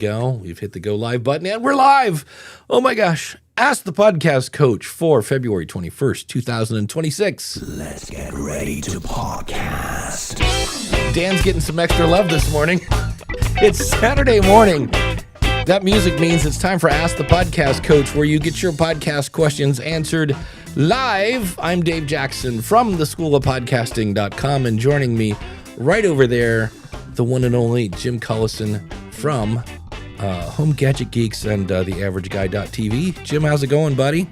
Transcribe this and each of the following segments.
go. We've hit the go live button and we're live. Oh my gosh. Ask the Podcast Coach for February 21st, 2026. Let's get ready to podcast. Dan's getting some extra love this morning. It's Saturday morning. That music means it's time for Ask the Podcast Coach, where you get your podcast questions answered live. I'm Dave Jackson from the schoolofpodcasting.com, and joining me right over there, the one and only Jim Cullison from Home Gadget Geeks and theaverageguy.tv. Jim, how's it going, buddy?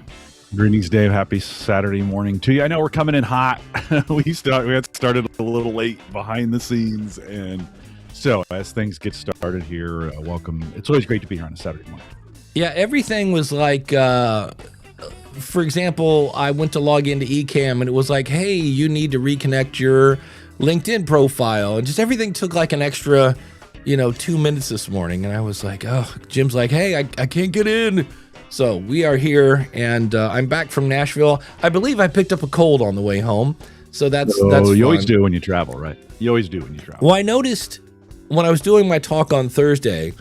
Greetings, Dave. Happy Saturday morning to you. I know we're coming in hot. we had started a little late behind the scenes, and so as things get started here, welcome. It's always great to be here on a Saturday morning. Yeah, everything was like, for example, I went to log into Ecamm, and it was like, hey, you need to reconnect your LinkedIn profile, and just everything took like an extra 2 minutes this morning, and I was like, oh, Jim's like, hey, I can't get in. So we are here, and I'm back from Nashville. I believe I picked up a cold on the way home, so that's you fun. Always do when you travel, right? You always do when you travel. Well, I noticed when I was doing my talk on Thursday,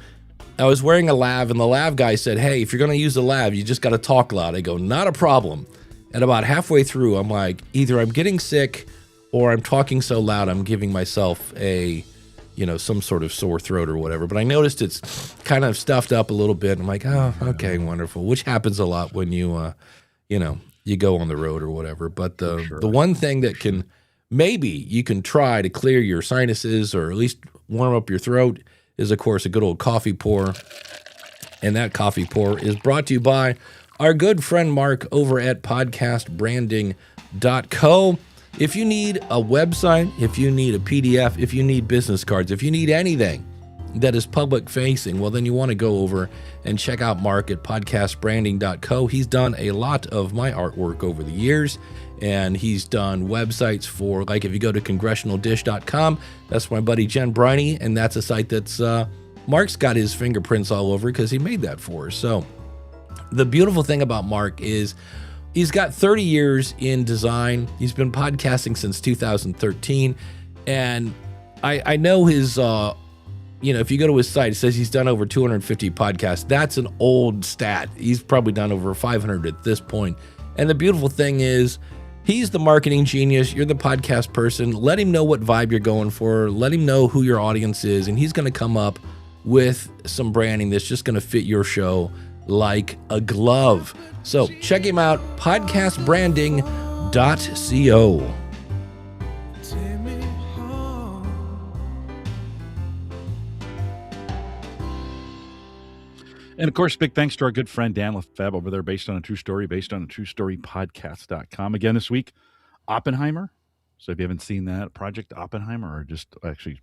I was wearing a lav, and the lav guy said, hey, if you're going to use the lav, you just got to talk loud. I go, not a problem. And about halfway through, I'm like, either I'm getting sick or I'm talking so loud I'm giving myself a some sort of sore throat or whatever. But I noticed it's kind of stuffed up a little bit. I'm like, oh, okay, wonderful. Which happens a lot when you, you go on the road or whatever. But the one thing that you can try to clear your sinuses or at least warm up your throat is, of course, a good old coffee pour. And that coffee pour is brought to you by our good friend Mark over at podcastbranding.co. If you need a website, if you need a PDF, if you need business cards, if you need anything that is public facing, well, then you want to go over and check out Mark at podcastbranding.co. He's done a lot of my artwork over the years, and he's done websites for, like, if you go to congressionaldish.com, that's my buddy Jen Briney, and that's a site that's Mark's got his fingerprints all over because he made that for us. So the beautiful thing about Mark is he's got 30 years in design. He's been podcasting since 2013. And I know his, if you go to his site, it says he's done over 250 podcasts. That's an old stat. He's probably done over 500 at this point. And the beautiful thing is he's the marketing genius. You're the podcast person. Let him know what vibe you're going for. Let him know who your audience is. And he's going to come up with some branding that's just going to fit your show like a glove. So check him out, podcastbranding.co. And of course, big thanks to our good friend Dan Lefebvre over there, based on a true story podcast.com. Again this week, Oppenheimer. So if you haven't seen that, Project Oppenheimer, or just actually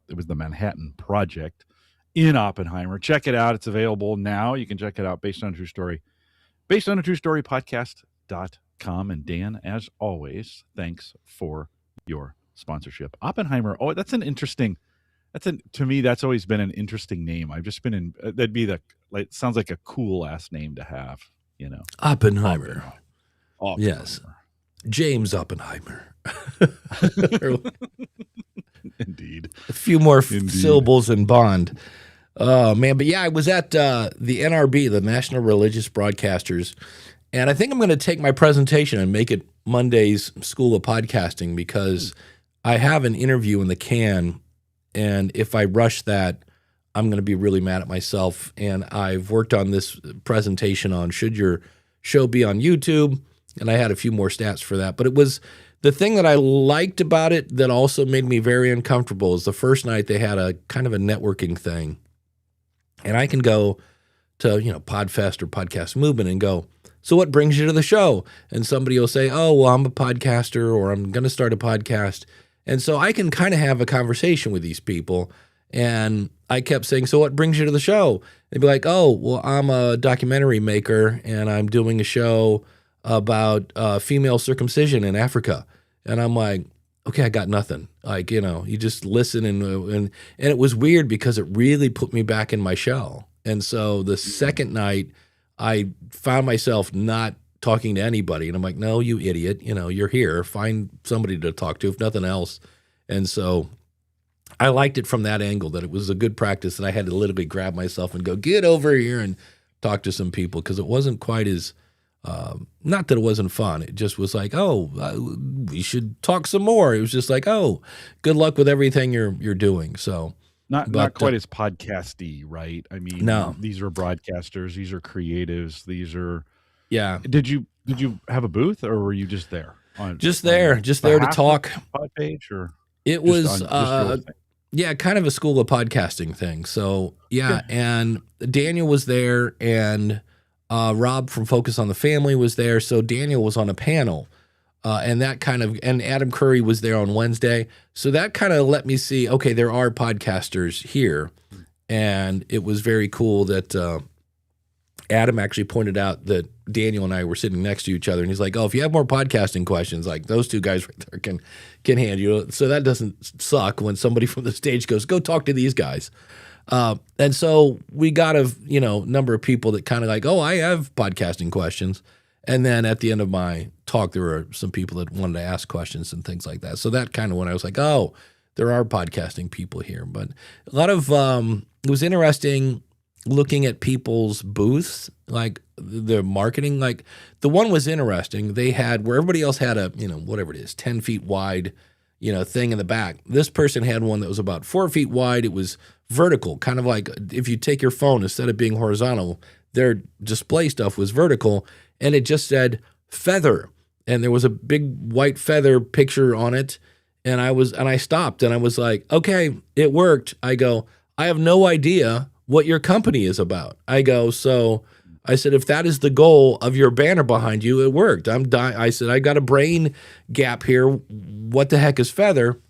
it was the Manhattan Project in Oppenheimer. Check it out. It's available now. You can check it out based on a true story podcast.com. And Dan, as always, thanks for your sponsorship. Oppenheimer. Oh, to me, that's always been an interesting name. I've just been that'd be sounds like a cool ass name to have, Oppenheimer. Yes. James Oppenheimer. Indeed. A few more syllables in Bond. Oh, man. But yeah, I was at the NRB, the National Religious Broadcasters, and I think I'm going to take my presentation and make it Monday's School of Podcasting, because I have an interview in the can, and if I rush that, I'm going to be really mad at myself. And I've worked on this presentation on should your show be on YouTube, and I had a few more stats for that. But it was the thing that I liked about it that also made me very uncomfortable is the first night they had a kind of a networking thing. And I can go to, Podfest or Podcast Movement and go, so what brings you to the show? And somebody will say, oh, well, I'm a podcaster, or I'm going to start a podcast. And so I can kind of have a conversation with these people. And I kept saying, so what brings you to the show? They'd be like, oh, well, I'm a documentary maker, and I'm doing a show about female circumcision in Africa. And I'm like, okay, I got nothing. Like, you just listen. And it was weird because it really put me back in my shell. And so the second night, I found myself not talking to anybody. And I'm like, no, you idiot. You're here. Find somebody to talk to, if nothing else. And so I liked it from that angle, that it was a good practice, and I had to literally grab myself and go, get over here and talk to some people, because it wasn't quite as, not that it wasn't fun. It just was like, we should talk some more. It was just like, good luck with everything you're doing. So not quite as podcasty, right? I mean, no. These are broadcasters, these are creatives, these are. Yeah. Did you have a booth, or were you just there? Just there to talk. Podpage, or it was kind of a school of podcasting thing. So and Daniel was there, and Rob from Focus on the Family was there. So Daniel was on a panel, and Adam Curry was there on Wednesday. So that kind of let me see, okay, there are podcasters here, and it was very cool that Adam actually pointed out that Daniel and I were sitting next to each other, and he's like, if you have more podcasting questions, like those two guys right there can hand you. So that doesn't suck when somebody from the stage goes, go talk to these guys. And so we got a number of people that kind of like, I have podcasting questions. And then at the end of my talk, there were some people that wanted to ask questions and things like that. So that kind of when I was like, there are podcasting people here. But a lot of it was interesting looking at people's booths, like the marketing. Like the one was interesting. They had where everybody else had a, whatever it is, 10 feet wide, thing in the back. This person had one that was about 4 feet wide. It was vertical, kind of like if you take your phone, instead of being horizontal, their display stuff was vertical, and it just said feather. And there was a big white feather picture on it. And I stopped and I was like, okay, it worked. I go, I have no idea what your company is about. I go, so I said, if that is the goal of your banner behind you, it worked. I said, I got a brain gap here. What the heck is feather?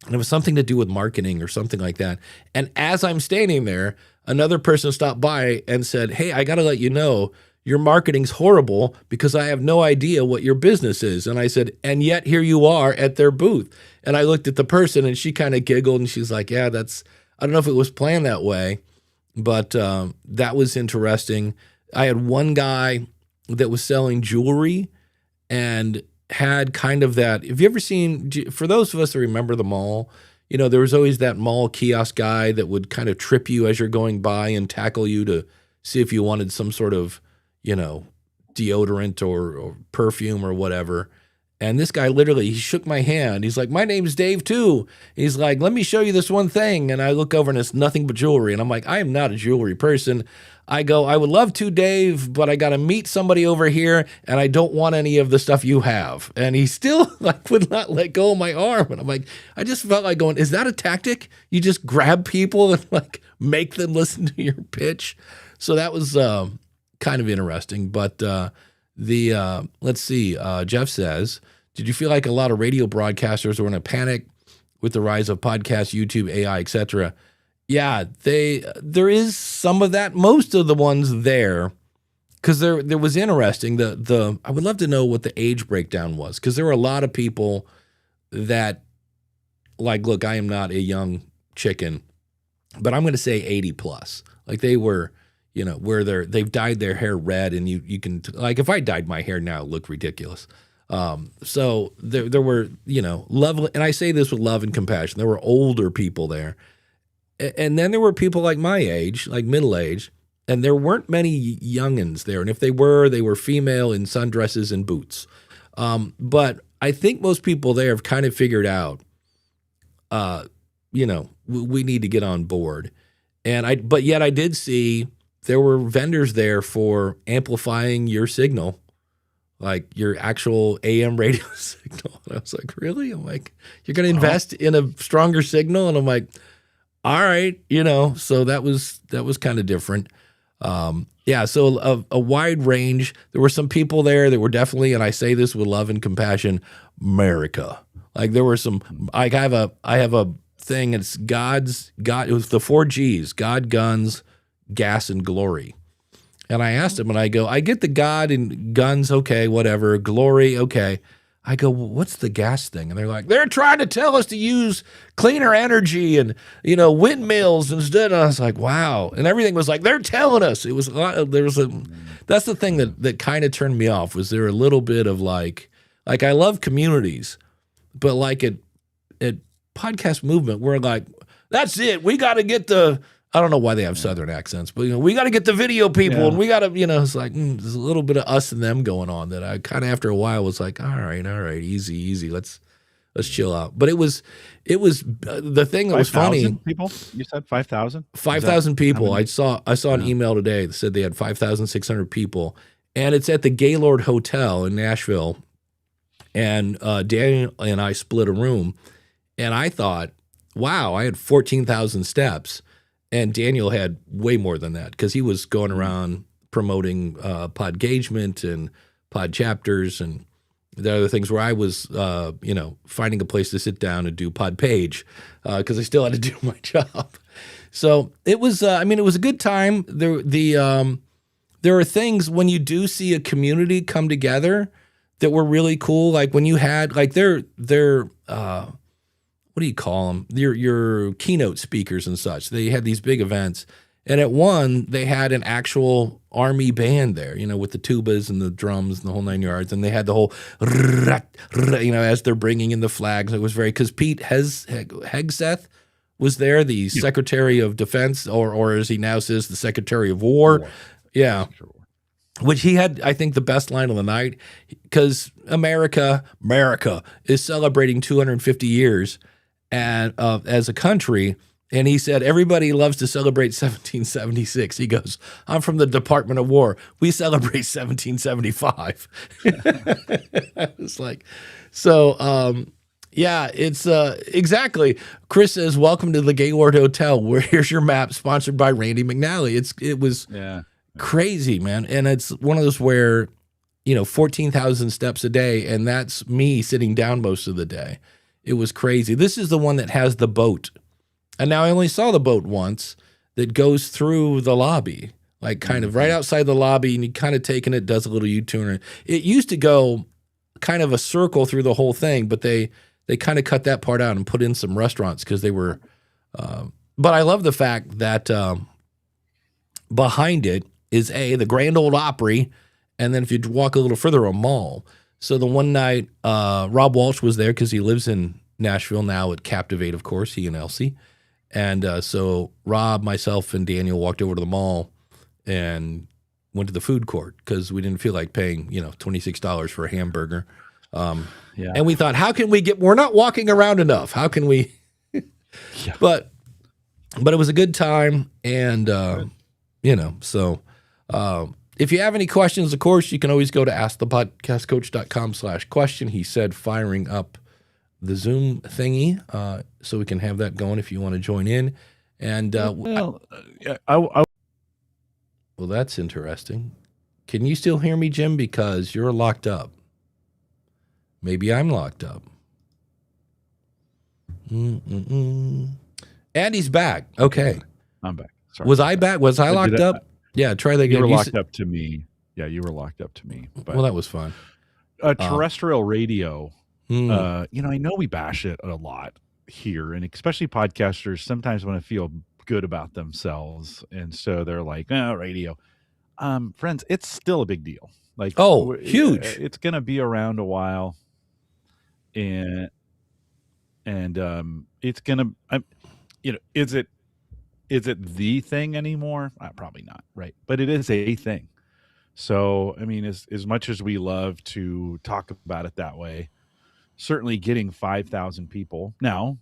And it was something to do with marketing or something like that. And as I'm standing there, another person stopped by and said, hey, I got to let you know, your marketing's horrible because I have no idea what your business is. And I said, and yet here you are at their booth. And I looked at the person and she kind of giggled and she's like, yeah, I don't know if it was planned that way, but that was interesting. I had one guy that was selling jewelry and had kind of that. Have you ever seen, for those of us that remember the mall, there was always that mall kiosk guy that would kind of trip you as you're going by and tackle you to see if you wanted some sort of, deodorant or perfume or whatever. And this guy literally, he shook my hand. He's like, my name's Dave too. He's like, let me show you this one thing. And I look over and it's nothing but jewelry. And I'm like, I am not a jewelry person. I go, I would love to, Dave, but I got to meet somebody over here and I don't want any of the stuff you have. And he still would not let go of my arm. And I'm like, I just felt like going, is that a tactic? You just grab people and make them listen to your pitch? So that was kind of interesting. But let's see, Jeff says, did you feel like a lot of radio broadcasters were in a panic with the rise of podcasts, YouTube, AI, etc.? Yeah, there is some of that. Most of the ones there, because there was interesting. I would love to know what the age breakdown was, because there were a lot of people that, look, I am not a young chicken, but I'm going to say 80 plus. Like they were, where they've dyed their hair red, and you can if I dyed my hair now, it would look ridiculous. So there were love, and I say this with love and compassion. There were older people there. And then there were people like my age, like middle age, and there weren't many youngins there. And if they were female in sundresses and boots. But I think most people there have kind of figured out, we need to get on board. But yet I did see there were vendors there for amplifying your signal, like your actual AM radio signal. And I was like, really? I'm like, you're going to invest in a stronger signal? And I'm like, all right, so that was kind of different. So a wide range. There were some people there that were definitely, and I say this with love and compassion, America. Like there were some, I have a thing, it's God, it was the 4 G's, God, guns, gas, and glory. And I asked him, and I go, I get the God and guns, okay, whatever, glory, okay. I go, well, what's the gas thing? And they're like, they're trying to tell us to use cleaner energy and, windmills instead. And I was like, wow. And everything was like, they're telling us. It was a lot of, that's the thing that kind of turned me off, was there a little bit of like I love communities, but at podcast movement, we're like, that's it. We got to get the, I don't know why they have Southern accents, but we got to get the video people and we got to, it's like, there's a little bit of us and them going on that I kind of after a while was like, all right, easy. Let's chill out. But it was the thing that was funny. People? You said 5,000? 5,000 people. I saw an email today that said they had 5,600 people, and it's at the Gaylord Hotel in Nashville. And Daniel and I split a room, and I thought, wow, I had 14,000 steps, and Daniel had way more than that because he was going around promoting Podgagement and Pod Chapters and the other things where I was, finding a place to sit down and do Podpage because I still had to do my job. So it was, it was a good time. There are things when you do see a community come together that were really cool. Like when you had like their what do you call them? Your keynote speakers and such. They had these big events. And at one, they had an actual army band there, with the tubas and the drums and the whole 9 yards. And they had the whole, as they're bringing in the flags. It was because Pete Hegseth was there, the Secretary of Defense, or as he now says, the Secretary of War. Yeah. Which he had, I think, the best line of the night because America is celebrating 250 years and as a country. And he said, everybody loves to celebrate 1776. He goes, I'm from the Department of War. We celebrate 1775. I was like, so, it's exactly. Chris says, welcome to the Gaylord Hotel. Here's your map, sponsored by Randy McNally. It was crazy, man. And it's one of those where, 14,000 steps a day, and that's me sitting down most of the day. It was crazy. This is the one that has the boat. And now I only saw the boat once that goes through the lobby, like kind of right outside the lobby, and you kind of take it, does a little U-turn. It used to go kind of a circle through the whole thing, but they kind of cut that part out and put in some restaurants because they were but I love the fact that behind it is the Grand Ole Opry, and then if you walk a little further, a mall. So the one night, Rob Walsh was there because he lives in Nashville now at Captivate, of course, he and Elsie. And so Rob, myself, and Daniel walked over to the mall and went to the food court because we didn't feel like paying, $26 for a hamburger. And we thought, how can we we're not walking around enough. How can we? But it was a good time. And, so if you have any questions, of course, you can always go to askthepodcastcoach.com/question. He said, firing up the Zoom thingy, so we can have that going if you want to join in. And well, that's interesting. Can you still hear me, Jim? Because you're locked up. Maybe I'm locked up. Andy's back. Okay, I'm back. Sorry. Was I back? Was I locked up? Yeah, try that again. You were locked up to me. Yeah, you were locked up to me. But, well, that was fun. Terrestrial radio. I know we bash it a lot here, and especially podcasters sometimes want to feel good about themselves, and so they're like, radio. Friends, it's still a big deal. Like, huge. It's going to be around a while, and it's going to, is it the thing anymore? Probably not, right? But it is a thing. So, as much as we love to talk about it that way, certainly getting 5,000 people. Now,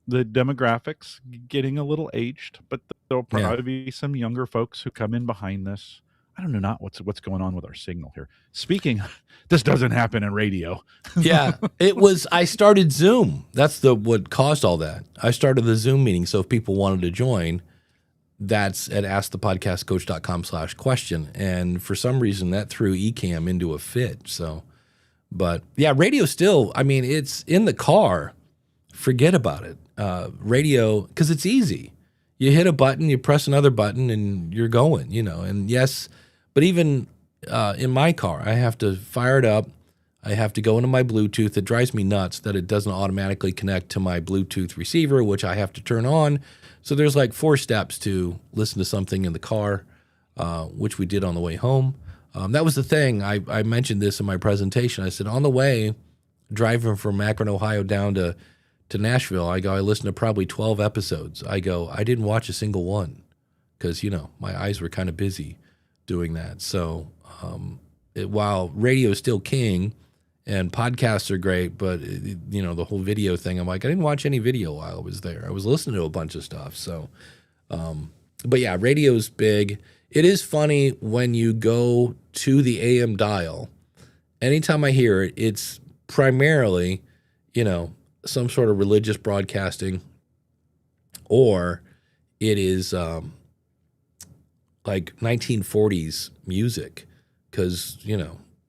the demographics getting a little aged, but there'll probably be some younger folks who come in behind this. I don't know what's going on with our signal here. Speaking, this doesn't happen in radio. I started Zoom. That's what caused all that. I started the Zoom meeting, so if people wanted to join, that's at askthepodcastcoach.com/question. And for some reason, that threw Ecamm into a fit. So, but yeah, radio still, it's in the car. Forget about it. Radio, because it's easy. You hit a button, you press another button, and you're going, And yes, but even in my car, I have to fire it up. I have to go into my Bluetooth. It drives me nuts that it doesn't automatically connect to my Bluetooth receiver, which I have to turn on. So there's like 4 steps to listen to something in the car, which we did on the way home. That was the thing. I mentioned this in my presentation. I said, on the way, driving from Akron, Ohio down to to Nashville, I go, I listened to probably 12 episodes. I go, I didn't watch a single one because, my eyes were kind of busy doing that. So while radio is still king and podcasts are great, but, the whole video thing, I'm like, I didn't watch any video while I was there. I was listening to a bunch of stuff. So, but yeah, radio's big. It is funny when you go to the AM dial. Anytime I hear it, it's primarily, some sort of religious broadcasting, or it is like 1940s music, because,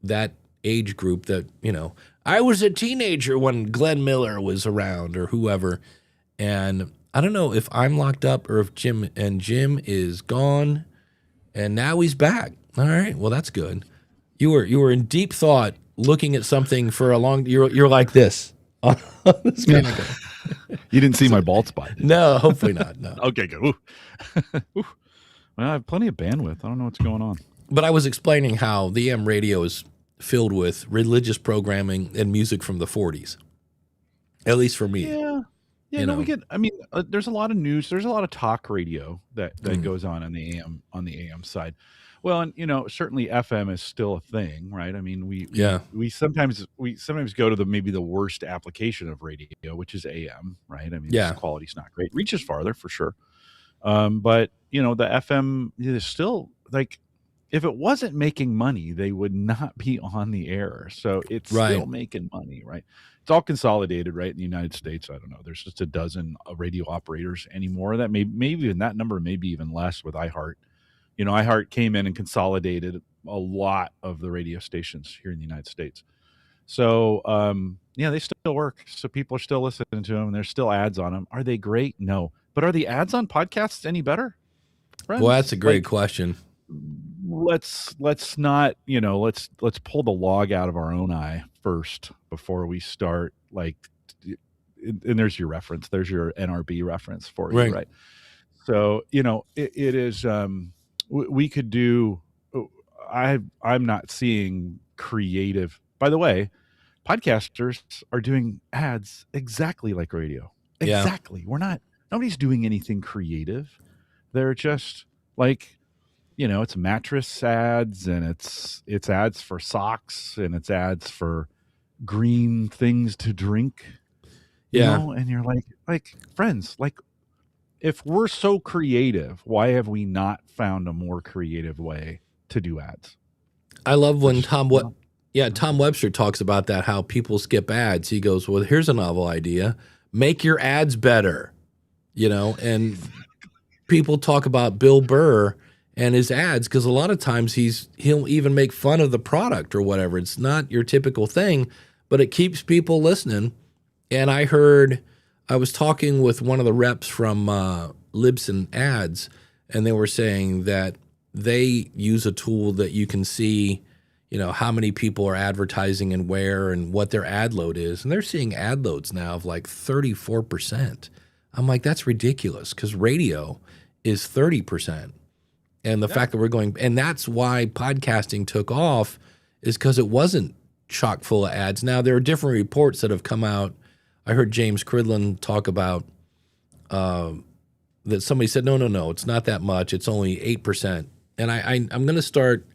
that age group that, I was a teenager when Glenn Miller was around or whoever. And I don't know if I'm locked up or if Jim is gone and now he's back. All right. Well, that's good. You were in deep thought looking at something for a long, you're like this. This kind of guy. You didn't see my bald spot. No, hopefully not. No. Okay, good. Ooh. Ooh. Well, I have plenty of bandwidth. I don't know what's going on. But I was explaining how the AM radio is filled with religious programming and music from the 40s, at least for me. Yeah. Yeah, we get. I mean, there's a lot of news. There's a lot of talk radio that goes on the AM side. Well, and certainly FM is still a thing, right? I mean, we sometimes go to maybe the worst application of radio, which is AM, right? I mean, the quality's not great. Reaches farther for sure, but the FM is still like, if it wasn't making money, they would not be on the air. So it's still making money, right? It's all consolidated, right? In the United States, I don't know. There's just a dozen radio operators anymore. That maybe even that number, maybe even less with iHeart. iHeart came in and consolidated a lot of the radio stations here in the United States. So, they still work. So people are still listening to them, and there's still ads on them. Are they great? No. But are the ads on podcasts any better? Friends? Well, that's a great question. Let's not, let's pull the log out of our own eye first before we start, and there's your reference. There's your NRB reference for you, right? So, it is, we could do, I'm not seeing creative. By the way, podcasters are doing ads exactly like radio. Exactly. Nobody's doing anything creative. They're just like, it's mattress ads, and it's ads for socks, and it's ads for green things to drink. And you're like friends, if we're so creative, why have we not found a more creative way to do ads? I love when Tom Webster talks about that, how people skip ads. He goes, well, here's a novel idea. Make your ads better, and people talk about Bill Burr and his ads, because a lot of times he'll even make fun of the product or whatever. It's not your typical thing, but it keeps people listening. And I was talking with one of the reps from Libsyn Ads, and they were saying that they use a tool that you can see, how many people are advertising and where and what their ad load is. And they're seeing ad loads now of like 34%. I'm like, that's ridiculous, because radio is 30%. And the fact that we're going, and that's why podcasting took off, is because it wasn't chock full of ads. Now, there are different reports that have come out. I heard James Cridland talk about that somebody said, no, it's not that much. It's only 8%. And I'm going to start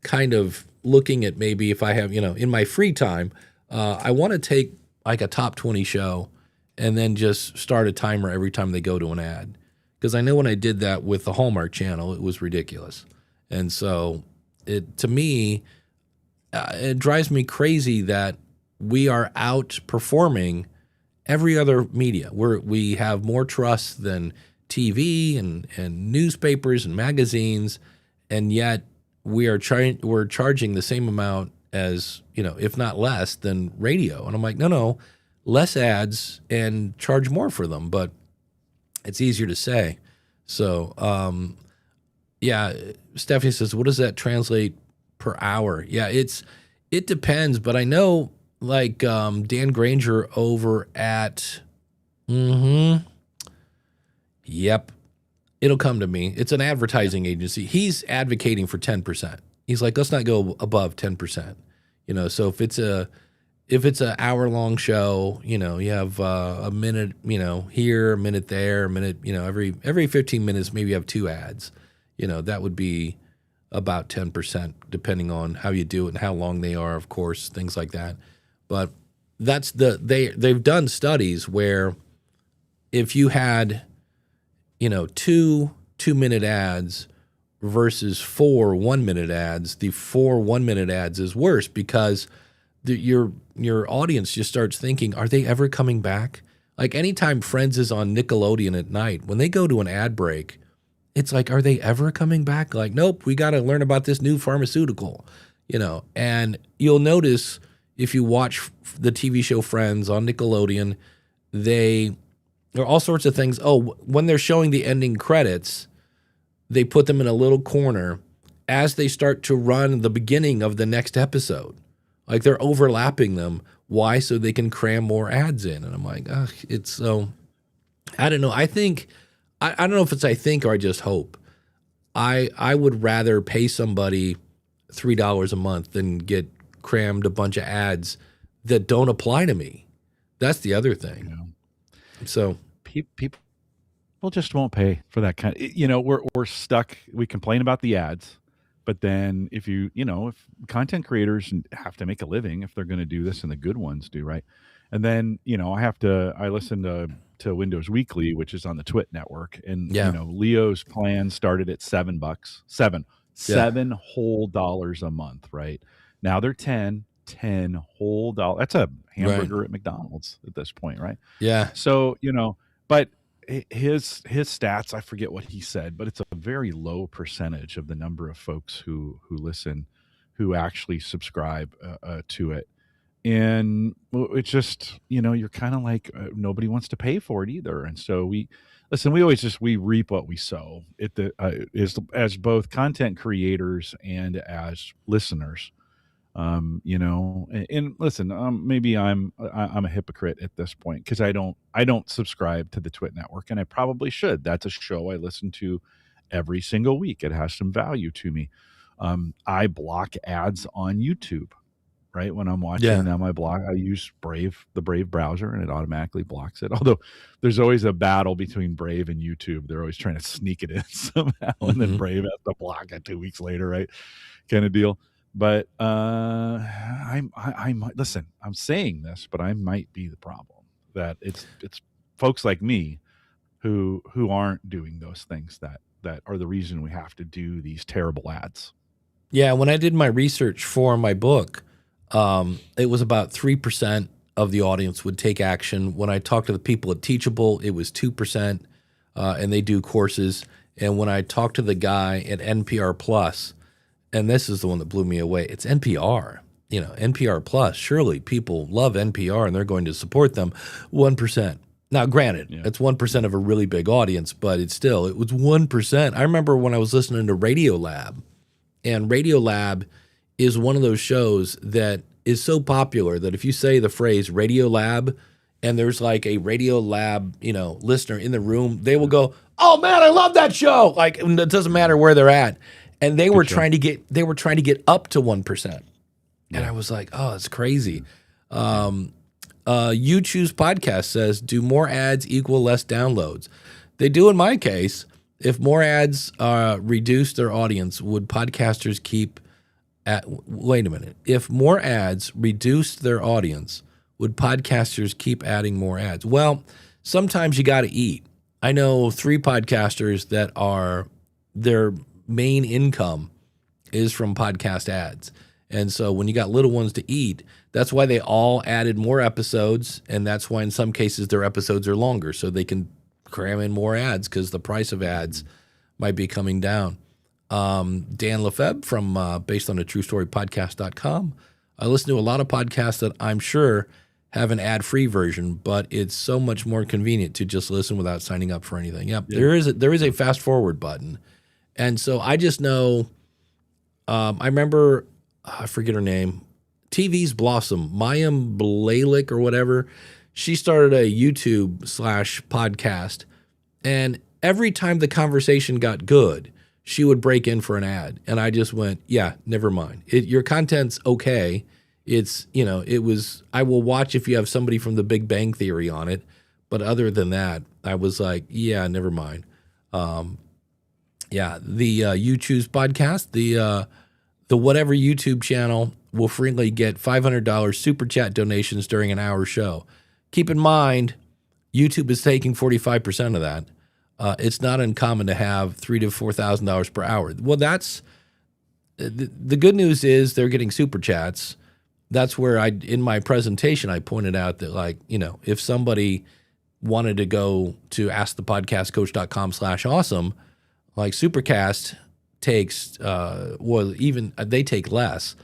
kind of looking at, maybe if I have, in my free time, I want to take like a top 20 show and then just start a timer every time they go to an ad. Because I know when I did that with the Hallmark Channel, it was ridiculous. And so to me, it drives me crazy that we are outperforming every other media. We have more trust than TV and newspapers and magazines, and yet we're charging the same amount as, if not less than radio. And I'm like, no, less ads and charge more for them. But it's easier to say. So, Stephanie says, what does that translate per hour? Yeah, it depends, but I know Dan Granger over at, yep, it'll come to me. It's an advertising agency. He's advocating for 10%. He's like, let's not go above 10%. So if it's if it's an hour-long show, you have a minute, here, a minute there, a minute, every 15 minutes, maybe you have 2 ads. That would be about 10%, depending on how you do it and how long they are, of course, things like that. But that's they've done studies where if you had, 2 2-minute ads versus 4 1-minute ads, the 4 1-minute ads is worse because your audience just starts thinking, are they ever coming back? Like anytime Friends is on Nickelodeon at night, when they go to an ad break, it's like, are they ever coming back? Like, nope, we got to learn about this new pharmaceutical, And you'll notice if you watch the TV show Friends on Nickelodeon, there are all sorts of things. Oh, when they're showing the ending credits, they put them in a little corner as they start to run the beginning of the next episode. Like they're overlapping them. Why? So they can cram more ads in. And I'm like, it's so, I don't know. I think, I don't know if it's I think or I just hope. I would rather pay somebody $3 a month than get crammed a bunch of ads that don't apply to me. That's the other thing. Yeah. So people just won't pay for that kind of, we're stuck. We complain about the ads, but then if if content creators have to make a living, if they're going to do this and the good ones do, right? And then, I listen to Windows Weekly, which is on the Twit network. And, Leo's plan started at $7, seven whole dollars a month, right? Now they're 10 whole dollars. That's a hamburger at McDonald's at this point, right? Yeah. So, but his stats, I forget what he said, but it's a very low percentage of the number of folks who listen, who actually subscribe to it. And it's just, you're kind of like, nobody wants to pay for it either. And so we reap what we sow as both content creators and as listeners. And listen, maybe I'm a hypocrite at this point because I don't subscribe to the Twit network, and I probably should. That's a show I listen to every single week. It has some value to me. I block ads on YouTube, right? When I'm watching them, I use the Brave browser, and it automatically blocks it. Although there's always a battle between Brave and YouTube. They're always trying to sneak it in somehow, and then Brave has to block it 2 weeks later, right? Kind of deal. But I'm saying this, but I might be the problem. That it's folks like me who aren't doing those things that are the reason we have to do these terrible ads. Yeah, when I did my research for my book, it was about 3% of the audience would take action. When I talked to the people at Teachable, it was 2%, and they do courses. And when I talked to the guy at NPR Plus, and this is the one that blew me away, it's NPR. NPR Plus, surely people love NPR and they're going to support them. 1%. Now, granted, it's 1% of a really big audience, but it was 1%. I remember when I was listening to Radiolab, and Radiolab is one of those shows that is so popular that if you say the phrase Radiolab and there's like a Radiolab, listener in the room, they will go, "Oh man, I love that show!" Like it doesn't matter where they're at. And they were trying to get up to 1%. And I was like, "Oh, it's crazy." You Choose Podcast says, "Do more ads equal less downloads?" They do in my case. If more ads reduce their audience, would podcasters keep wait a minute. If more ads reduced their audience, would podcasters keep adding more ads? Well, sometimes you got to eat. I know 3 podcasters that are their main income is from podcast ads. And so when you got little ones to eat, that's why they all added more episodes. And that's why in some cases their episodes are longer so they can cram in more ads because the price of ads might be coming down. Dan Lefebvre from based on a true story podcast.com. I listen to a lot of podcasts that I'm sure have an ad-free version, but it's so much more convenient to just listen without signing up for anything. Yep. There is a fast forward button. And so I just know, I remember, I forget her name, TV's Blossom, Mayim Blalik or whatever. She started a YouTube /podcast. And every time the conversation got good, she would break in for an ad. And I just went, yeah, never mind. Your content's okay. It's, it was, I will watch if you have somebody from the Big Bang Theory on it. But other than that, I was like, yeah, never mind. Yeah, the You Choose podcast, the whatever YouTube channel will freely get $500 super chat donations during an hour show. Keep in mind, YouTube is taking 45% of that. It's not uncommon to have $3,000 to $4,000 per hour. Well, that's the good news is they're getting super chats. That's where in my presentation, I pointed out that, like, if somebody wanted to go to askthepodcastcoach.com/awesome, like Supercast takes, they take less,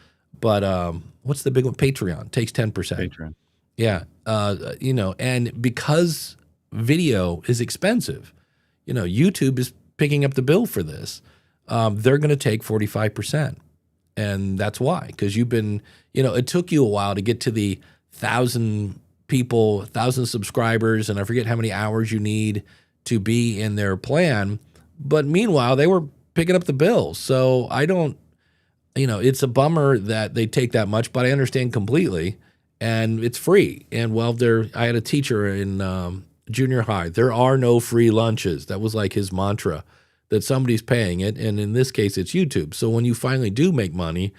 but what's the big one? Patreon takes 10%. Patreon. Yeah. And because video is expensive, YouTube is picking up the bill for this. They're going to take 45%. And that's why, because you've been, it took you a while to get to the 1,000 people, 1,000 subscribers, and I forget how many hours you need to be in their plan. But meanwhile, they were picking up the bill. So I don't, it's a bummer that they take that much, but I understand completely. And it's free. And I had a teacher in junior high. There are no free lunches. That was like his mantra, that somebody's paying it. And in this case, it's YouTube. So when you finally do make money,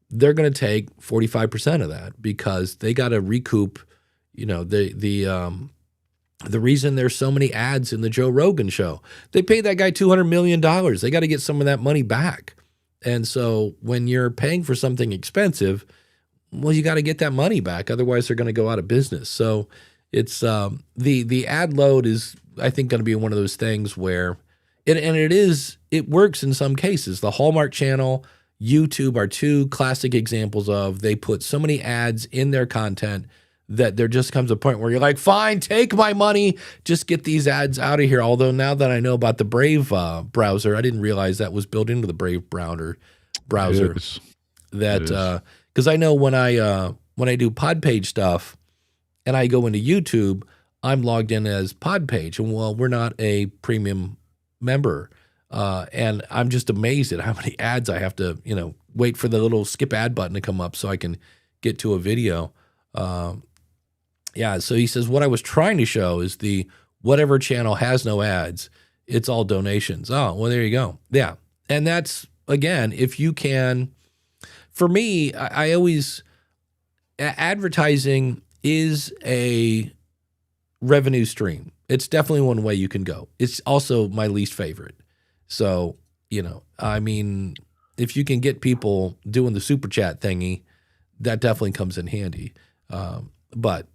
they're going to take 45% of that because they got to recoup, the reason there's so many ads in the Joe Rogan show. They paid that guy $200 million. They got to get some of that money back. And so when you're paying for something expensive, well, you got to get that money back. Otherwise, they're going to go out of business. So it's the ad load is, I think, going to be one of those things where it works in some cases. The Hallmark Channel, YouTube are two classic examples of they put so many ads in their content that there just comes a point where you're like, fine, take my money, just get these ads out of here. Although now that I know about the Brave browser, I didn't realize that was built into the Brave browser. That because I know when I do Podpage stuff and I go into YouTube, I'm logged in as Podpage, and well, we're not a premium member, and I'm just amazed at how many ads I have to, wait for the little skip ad button to come up so I can get to a video. Yeah, so he says, what I was trying to show is the whatever channel has no ads, it's all donations. Oh, well, there you go. Yeah, and that's, again, if you can, for me, I always, advertising is a revenue stream. It's definitely one way you can go. It's also my least favorite. So, I mean, if you can get people doing the super chat thingy, that definitely comes in handy. But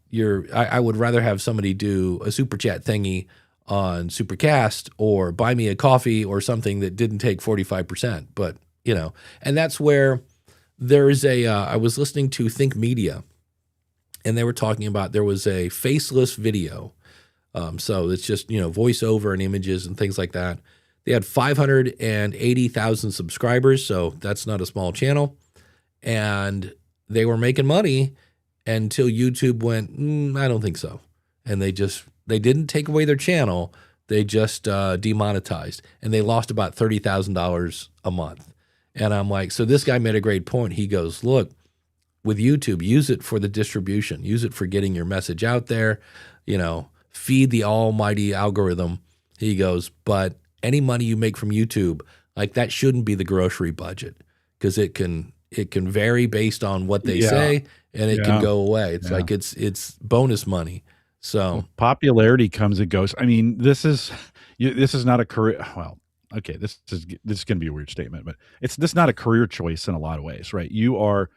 I would rather have somebody do a super chat thingy on Supercast or buy me a coffee or something that didn't take 45%. But, and that's where there is I was listening to Think Media, and they were talking about there was a faceless video. So it's just, voiceover and images and things like that. They had 580,000 subscribers, so that's not a small channel. And they were making money until YouTube went, I don't think so. And they didn't take away their channel. They just demonetized, and they lost about $30,000 a month. And I'm like, so this guy made a great point. He goes, look, with YouTube, use it for the distribution, use it for getting your message out there, feed the almighty algorithm. He goes, but any money you make from YouTube, like that shouldn't be the grocery budget, because it can vary based on what they say, and it can go away. It's like it's bonus money. So popularity comes and goes. I mean, this is not a career. Well, okay, this is going to be a weird statement, but this is not a career choice in a lot of ways, right? You're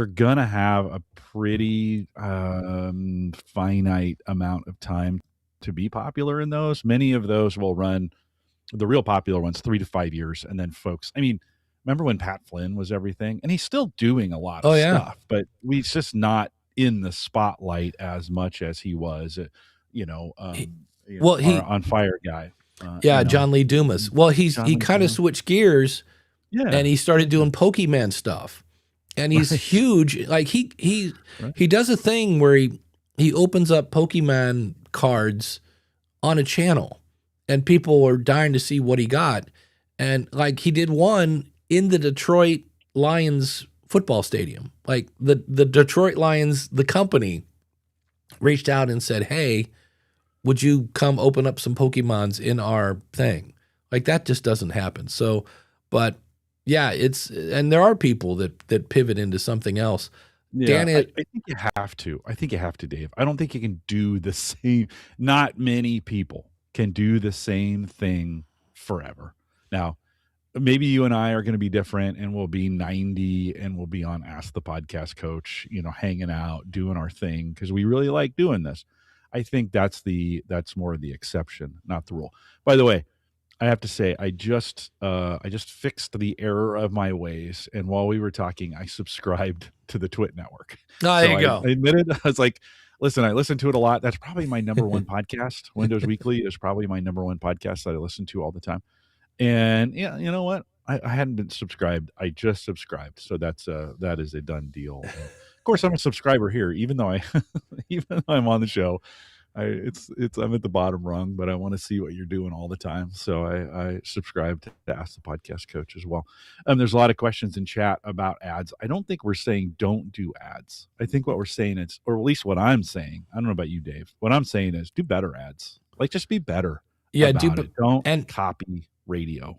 gonna have a pretty finite amount of time to be popular in those. Many of those will run, the real popular ones, 3 to 5 years, and then folks. I mean, remember when Pat Flynn was everything, and he's still doing a lot of stuff, but he's just not in the spotlight as much as he was. On Fire guy. John Lee Dumas. Well, he kind of switched gears, and he started doing Pokemon stuff. And he's huge. Like he does a thing where he opens up Pokemon cards on a channel, and people are dying to see what he got. And like he did one in the Detroit Lions football stadium. Like the Detroit Lions, the company reached out and said, "Hey, would you come open up some Pokemons in our thing?" Like that just doesn't happen. So, but yeah, and there are people that pivot into something else. Yeah, Dan, I think you have to. I think you have to, Dave. I don't think you can do the same. Not many people can do the same thing forever. Now, maybe you and I are going to be different, and we'll be 90 and we'll be on Ask the Podcast Coach, hanging out, doing our thing because we really like doing this. I think that's more of the exception, not the rule. By the way, I have to say, I just fixed the error of my ways, and while we were talking, I subscribed to the Twit network. there you go. I admitted, I was like, listen, I listen to it a lot. That's probably my number one podcast. Windows Weekly is probably my number one podcast that I listen to all the time. And yeah, you know what? I hadn't been subscribed. I just subscribed, so that is a done deal. Of course, I'm a subscriber here, even though I'm on the show. I'm at the bottom rung, but I want to see what you're doing all the time. So I subscribe to Ask the Podcast Coach as well. There's a lot of questions in chat about ads. I don't think we're saying don't do ads. I think what we're saying is, or at least what I'm saying, I don't know about you, Dave. What I'm saying is do better ads. Like just be better. Yeah, don't copy radio.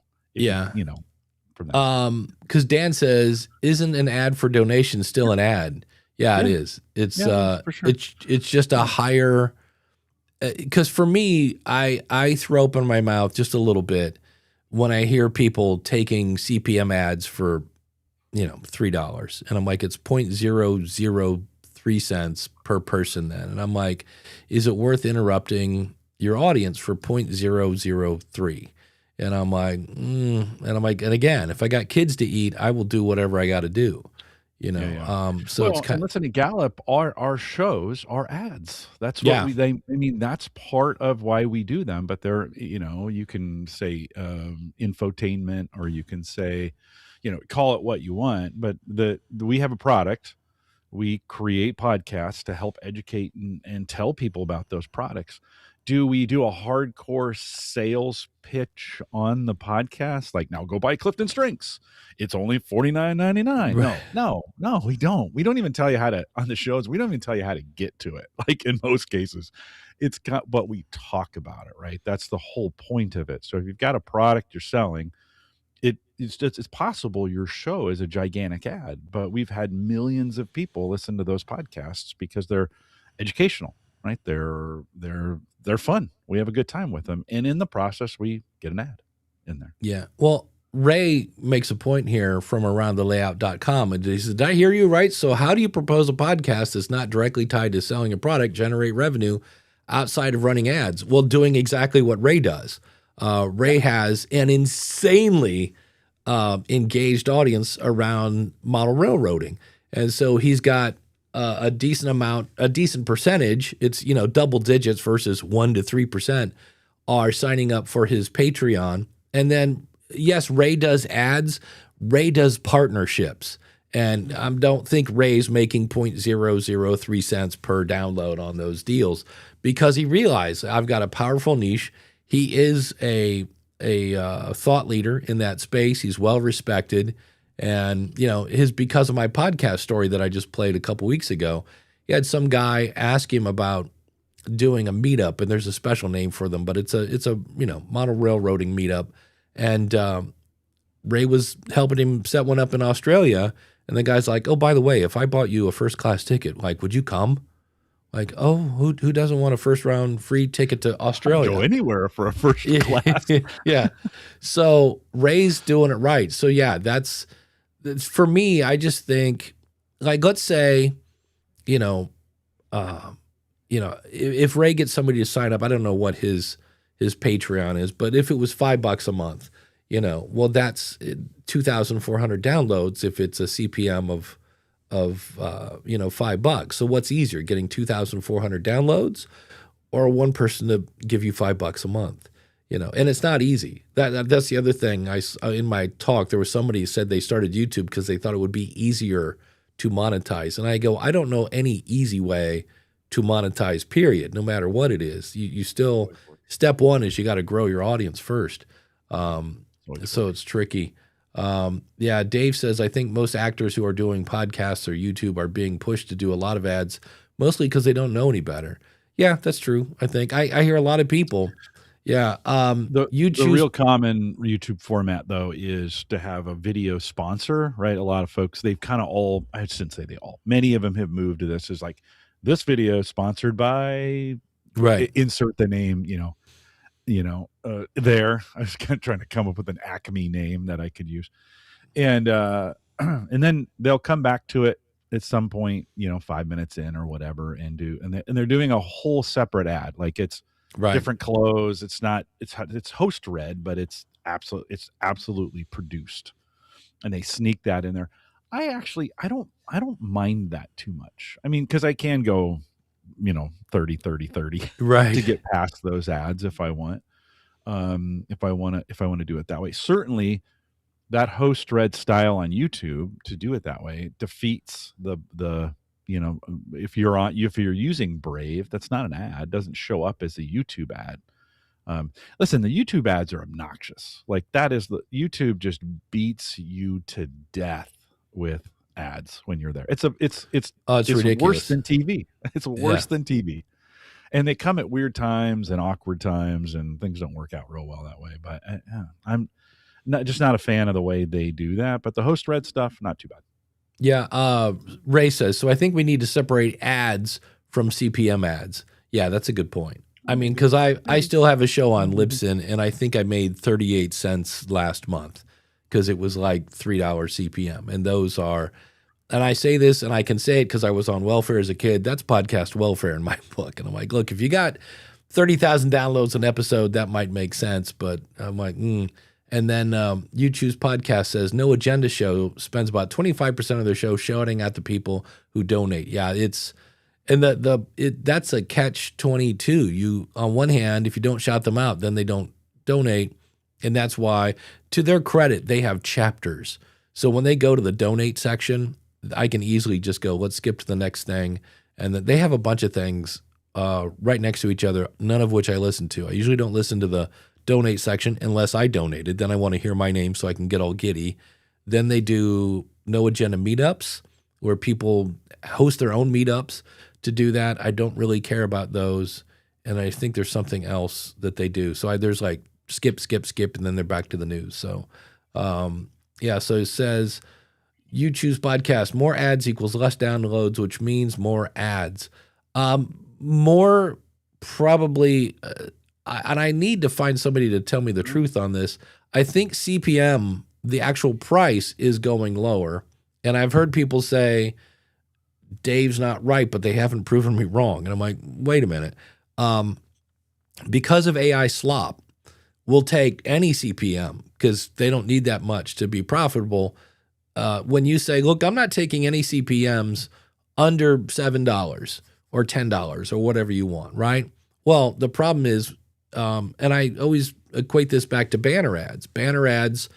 From that. Because Dan says, isn't an ad for donation still an ad? Yeah, it is. It's for sure. It's just a higher. Because for me, I throw open my mouth just a little bit when I hear people taking CPM ads for, $3, and I'm like, it's 0.003 cents per person then, and I'm like, is it worth interrupting your audience for 0.003? And I'm like, and again, if I got kids to eat, I will do whatever I got to do. So it's kind of, listen to Gallup. Our shows are ads. That's what that's part of why we do them. But they're, you can say infotainment, or you can say, call it what you want. But we have a product. We create podcasts to help educate and tell people about those products. Do we do a hardcore sales pitch on the podcast? Like, now go buy Clifton Strengths. It's only $49.99. Right. No, we don't. We don't even tell you how to, on the shows, we don't even tell you how to get to it. Like in most cases, but we talk about it, right? That's the whole point of it. So if you've got a product you're selling, it's possible your show is a gigantic ad, but we've had millions of people listen to those podcasts because they're educational, right? They're fun. We have a good time with them. And in the process, we get an ad in there. Yeah. Well, Ray makes a point here from aroundthelayout.com. And he says, did I hear you right? So how do you propose a podcast that's not directly tied to selling a product, generate revenue outside of running ads? Well, doing exactly what Ray does. Ray has an insanely engaged audience around model railroading. And so he's got a decent percentage. It's, double digits versus 1% to 3% are signing up for his Patreon. And then, yes, Ray does ads. Ray does partnerships. And I don't think Ray's making 0.003 cents per download on those deals because he realized I've got a powerful niche. He is a thought leader in that space. He's well respected. And, because of my podcast story that I just played a couple weeks ago, he had some guy ask him about doing a meetup, and there's a special name for them, but it's a model railroading meetup. And Ray was helping him set one up in Australia. And the guy's like, oh, by the way, if I bought you a first class ticket, like, would you come? Like, oh, who doesn't want a first round free ticket to Australia? I'd go anywhere for a first class. Yeah. So Ray's doing it right. So yeah, that's for me. I just think, like, let's say, if Ray gets somebody to sign up, I don't know what his Patreon is, but if it was $5 a month, well, that's 2,400 downloads if it's a CPM of $5. So what's easier, getting 2,400 downloads or one person to give you $5 a month? And it's not easy. That's the other thing. In my talk, there was somebody who said they started YouTube because they thought it would be easier to monetize. And I go, I don't know any easy way to monetize, period, no matter what it is. You still, step one is you got to grow your audience first. So it's tricky. Yeah, Dave says, I think most actors who are doing podcasts or YouTube are being pushed to do a lot of ads, mostly because they don't know any better. Yeah, that's true. I think I hear a lot of people. Yeah. You The choose. real common YouTube format though is to have a video sponsor, right? A lot of folks, they've kind of all, I shouldn't say they all, many of them have moved to this as like this video sponsored by Right. insert the name, there. I was kind of trying to come up with an Acme name that I could use. And and then they'll come back to it at some point, 5 minutes in or whatever, and they're doing a whole separate ad. Like it's Right. different clothes. It's host read, but it's absolutely produced, and they sneak that in there. I don't mind that too much. I mean, because I can go 30 30 30 Right. to get past those ads if I want. If I want to do it that way. Certainly that host read style on YouTube, to do it that way, defeats the if you're using Brave, that's not an ad, doesn't show up as a YouTube ad. Listen, the YouTube ads are obnoxious. Like that is the YouTube just beats you to death with ads when you're there. It's Ridiculous. worse than TV. It's worse Yeah. than TV. And they come at weird times and awkward times, and things don't work out real well that way. But I'm not a fan of the way they do that. But the host read stuff, not too bad. Yeah. Ray says, so I think we need to separate ads from CPM ads. Yeah, that's a good point. I mean, because I still have a show on Libsyn, and I think I made 38 cents last month because it was like $3 CPM. And those are, and I say this, and I can say it because I was on welfare as a kid. That's podcast welfare in my book. And I'm like, look, if you got 30,000 downloads an episode, that might make sense. But I'm like, And then You Choose Podcast says, No Agenda Show spends about 25% of their show shouting at the people who donate. Yeah, it's, and that's a catch-22. You, on one hand, if you don't shout them out, then they don't donate. And that's why, to their credit, they have chapters. So when they go to the donate section, I can easily just go, let's skip to the next thing. And then they have a bunch of things right next to each other, none of which I listen to. I usually don't listen to the donate section unless I donated. Then I want to hear my name so I can get all giddy. Then they do no agenda meetups where people host their own meetups to do that. I don't really care about those. And I think there's something else that they do. So there's like skip, and then they're back to the news. So, so it says, You Choose Podcast, more ads equals less downloads, which means more ads. More probably, and I need to find somebody to tell me the truth on this. I think CPM, the actual price, is going lower. And I've heard people say, Dave's not right, but they haven't proven me wrong. And I'm like, wait a minute. Because of AI slop, we'll take any CPM because they don't need that much to be profitable. When you say, look, I'm not taking any CPMs under $7 or $10 or whatever you want, right? Well, the problem is, and I always equate this back to banner ads. Banner ads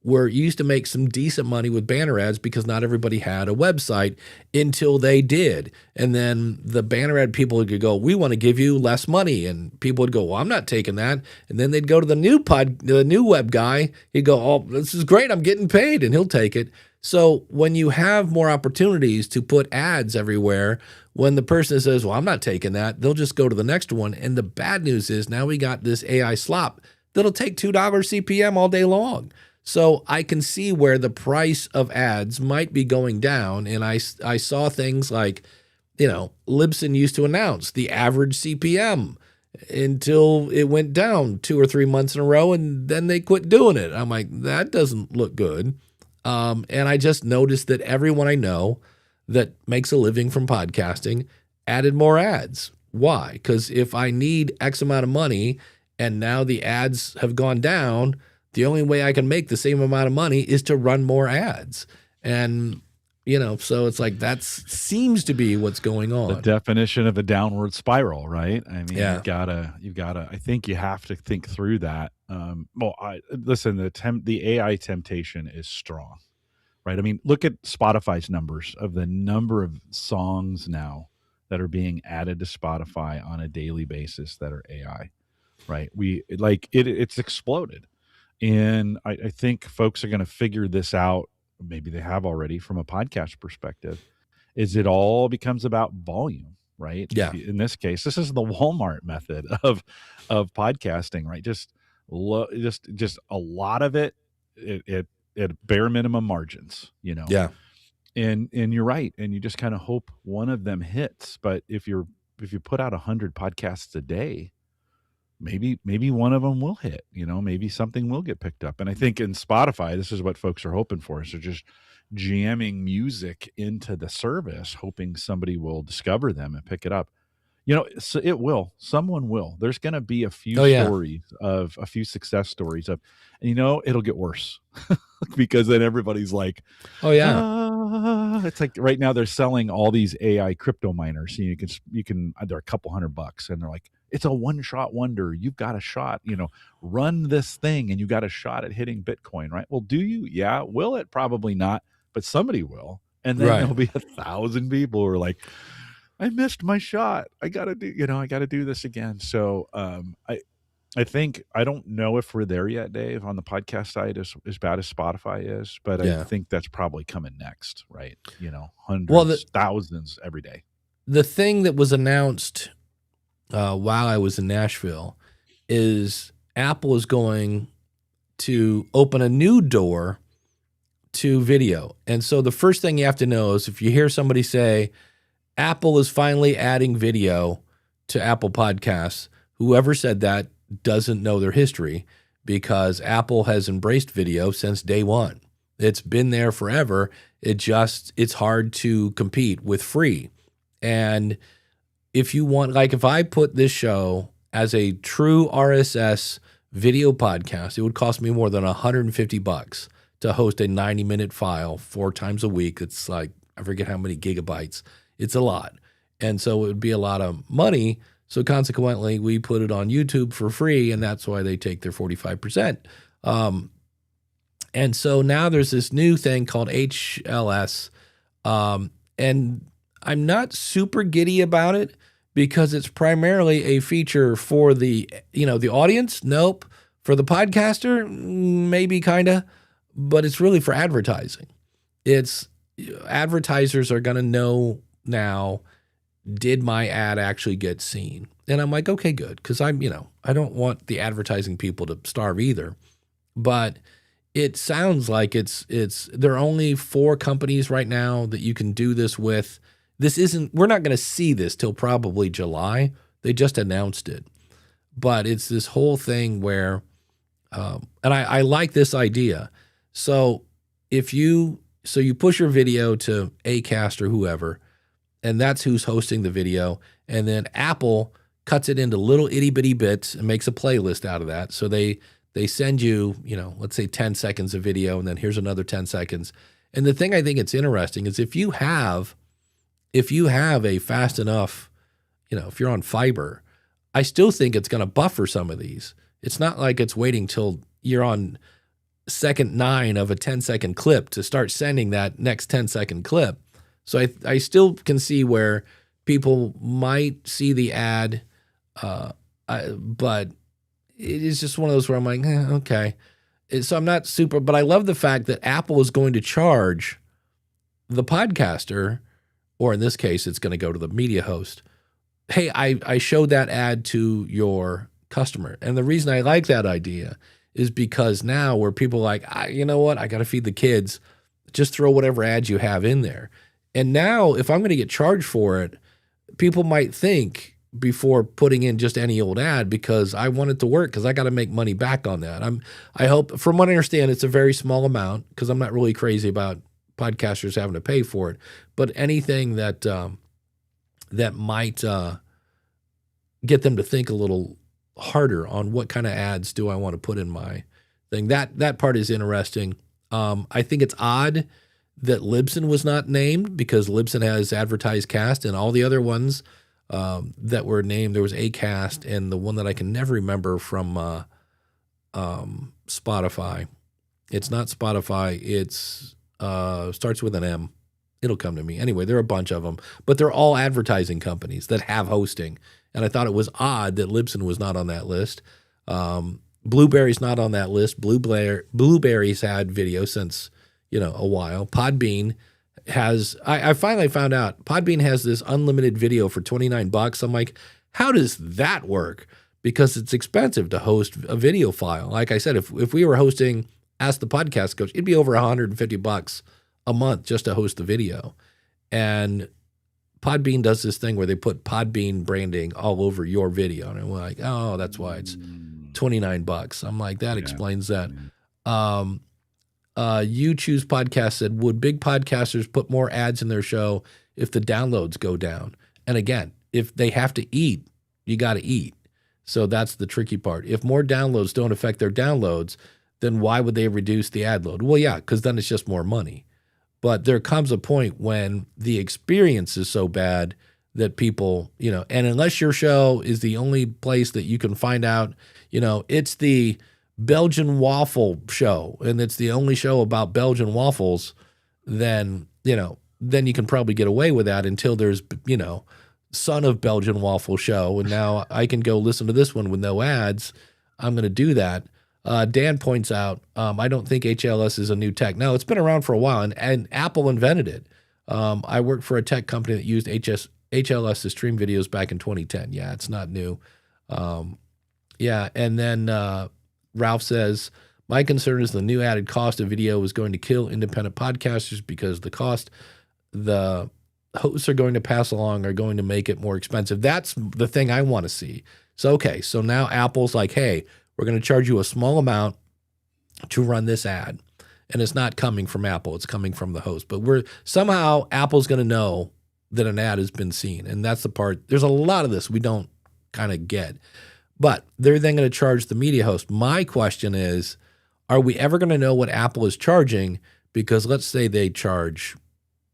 used to make some decent money with banner ads because not everybody had a website until they did. And then the banner ad people would go, we want to give you less money. And people would go, well, I'm not taking that. And then they'd go to the new web guy. He'd go, oh, this is great. I'm getting paid. And he'll take it. So when you have more opportunities to put ads everywhere, when the person says, well, I'm not taking that, they'll just go to the next one. And the bad news is now we got this AI slop that'll take $2 CPM all day long. So I can see where the price of ads might be going down. And I saw things like, Libsyn used to announce the average CPM until it went down 2 or 3 months in a row, and then they quit doing it. I'm like, that doesn't look good. And I just noticed that everyone I know that makes a living from podcasting added more ads. Why? Because if I need X amount of money and now the ads have gone down, the only way I can make the same amount of money is to run more ads. And, so it's like that seems to be what's going on. The definition of a downward spiral, right? I mean, Yeah. you've gotta, I think you have to think through that. Listen, the AI temptation is strong, right? I mean, look at Spotify's numbers of the number of songs now that are being added to Spotify on a daily basis that are AI, right? It's exploded. And I think folks are going to figure this out. Maybe they have already from a podcast perspective. Is it all becomes about volume, right? Yeah. In this case, this is the Walmart method of podcasting, right? Just a lot of it at bare minimum margins, Yeah. And you're right, and you just kind of hope one of them hits. But if you put out 100 podcasts a day, maybe one of them will hit. Maybe something will get picked up. And I think in Spotify, this is what folks are hoping for. So just jamming music into the service, hoping somebody will discover them and pick it up. So it will. Someone will. There's going to be a few stories of a few success stories of, and it'll get worse because then everybody's like, oh yeah, it's like right now they're selling all these AI crypto miners. You can they're a couple $100 and they're like, it's a one-shot wonder. You've got a shot, run this thing and you got a shot at hitting Bitcoin, right? Well, do you? Yeah. Will it? Probably not, but somebody will. And then there'll be 1,000 people who are like, I missed my shot. I gotta do this again. So I think, I don't know if we're there yet, Dave, on the podcast side as bad as Spotify is, but I think that's probably coming next, right? Hundreds, thousands every day. The thing that was announced while I was in Nashville is Apple is going to open a new door to video. And so the first thing you have to know is if you hear somebody say, Apple is finally adding video to Apple Podcasts, whoever said that doesn't know their history, because Apple has embraced video since day one. It's been there forever. It's hard to compete with free. And if you want, like if I put this show as a true RSS video podcast, it would cost me more than $150 to host a 90-minute file 4 times a week. It's like, I forget how many gigabytes. It's a lot. And so it would be a lot of money. So consequently, we put it on YouTube for free, and that's why they take their 45%. And so now there's this new thing called HLS. And I'm not super giddy about it because it's primarily a feature for the audience. Nope. For the podcaster, maybe kind of, but it's really for advertising. Advertisers are going to know now, did my ad actually get seen? And I'm like, okay, good. Because I don't want the advertising people to starve either. But it sounds like there are only 4 companies right now that you can do this with. We're not going to see this till probably July. They just announced it. But it's this whole thing where, and I like this idea. So you push your video to Acast or whoever, and that's who's hosting the video. And then Apple cuts it into little itty bitty bits and makes a playlist out of that. So they send you, let's say 10 seconds of video, and then here's another 10 seconds. And the thing I think it's interesting is if you have a fast enough, if you're on fiber, I still think it's going to buffer some of these. It's not like it's waiting till you're on second 9 of a 10-second clip to start sending that next 10-second clip. So I still can see where people might see the ad, but it is just one of those where I'm like, okay. So I'm not super, but I love the fact that Apple is going to charge the podcaster, or in this case, it's going to go to the media host. Hey, I showed that ad to your customer. And the reason I like that idea is because now where people are like, you know what, I got to feed the kids, just throw whatever ads you have in there. And now if I'm going to get charged for it, people might think before putting in just any old ad, because I want it to work, because I got to make money back on that. I hope, from what I understand, it's a very small amount, because I'm not really crazy about podcasters having to pay for it. But anything that might get them to think a little harder on what kind of ads do I want to put in my thing. That part is interesting. I think it's odd that Libsyn was not named, because Libsyn has advertised Cast, and all the other ones that were named, there was Acast, and the one that I can never remember from Spotify. It's not Spotify. It's starts with an M. It'll come to me. Anyway, there are a bunch of them, but they're all advertising companies that have hosting. And I thought it was odd that Libsyn was not on that list. Blueberry's not on that list. Blueberry's had video since, a while. Podbean has, I finally found out, Podbean has this unlimited video for $29. I'm like, how does that work? Because it's expensive to host a video file. Like I said, if we were hosting Ask the Podcast Coach, it'd be over $150 a month just to host the video. And Podbean does this thing where they put Podbean branding all over your video. And we're like, oh, that's why it's $29. I'm like, that explains that. You Choose Podcast said, would big podcasters put more ads in their show if the downloads go down? And again, if they have to eat, you got to eat. So that's the tricky part. If more downloads don't affect their downloads, then why would they reduce the ad load? Well, yeah, because then it's just more money. But there comes a point when the experience is so bad that people, and unless your show is the only place that you can find out, it's the Belgian waffle show and it's the only show about Belgian waffles, then you can probably get away with that until there's, Son of Belgian Waffle show. And now I can go listen to this one with no ads. I'm going to do that. Dan points out, I don't think HLS is a new tech. No, it's been around for a while, and Apple invented it. I worked for a tech company that used HLS to stream videos back in 2010. Yeah, it's not new. And then Ralph says, my concern is the new added cost of video is going to kill independent podcasters because the hosts are going to pass along are going to make it more expensive. That's the thing I want to see. So now Apple's like, hey, we're going to charge you a small amount to run this ad. And it's not coming from Apple. It's coming from the host. But somehow Apple's going to know that an ad has been seen. And that's the part. There's a lot of this we don't kind of get. But they're then going to charge the media host. My question is, are we ever going to know what Apple is charging? Because let's say they charge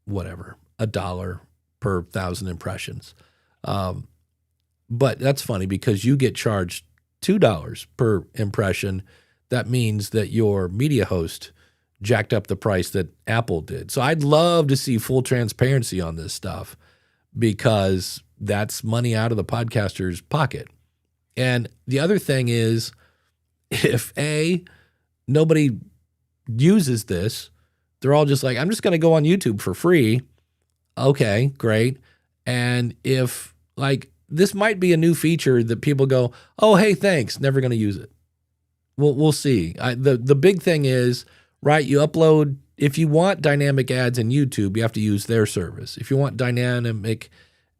whatever, $1 per 1,000 impressions. But that's funny because you get charged $2 per impression. That means that your media host jacked up the price that Apple did. So I'd love to see full transparency on this stuff because that's money out of the podcaster's pocket. And the other thing is, if nobody uses this, they're all just like, I'm just going to go on YouTube for free. Okay, great. And if this might be a new feature that people go, oh, hey, thanks, never going to use it. We'll see. The big thing is, right, you upload, if you want dynamic ads in YouTube, you have to use their service. If you want dynamic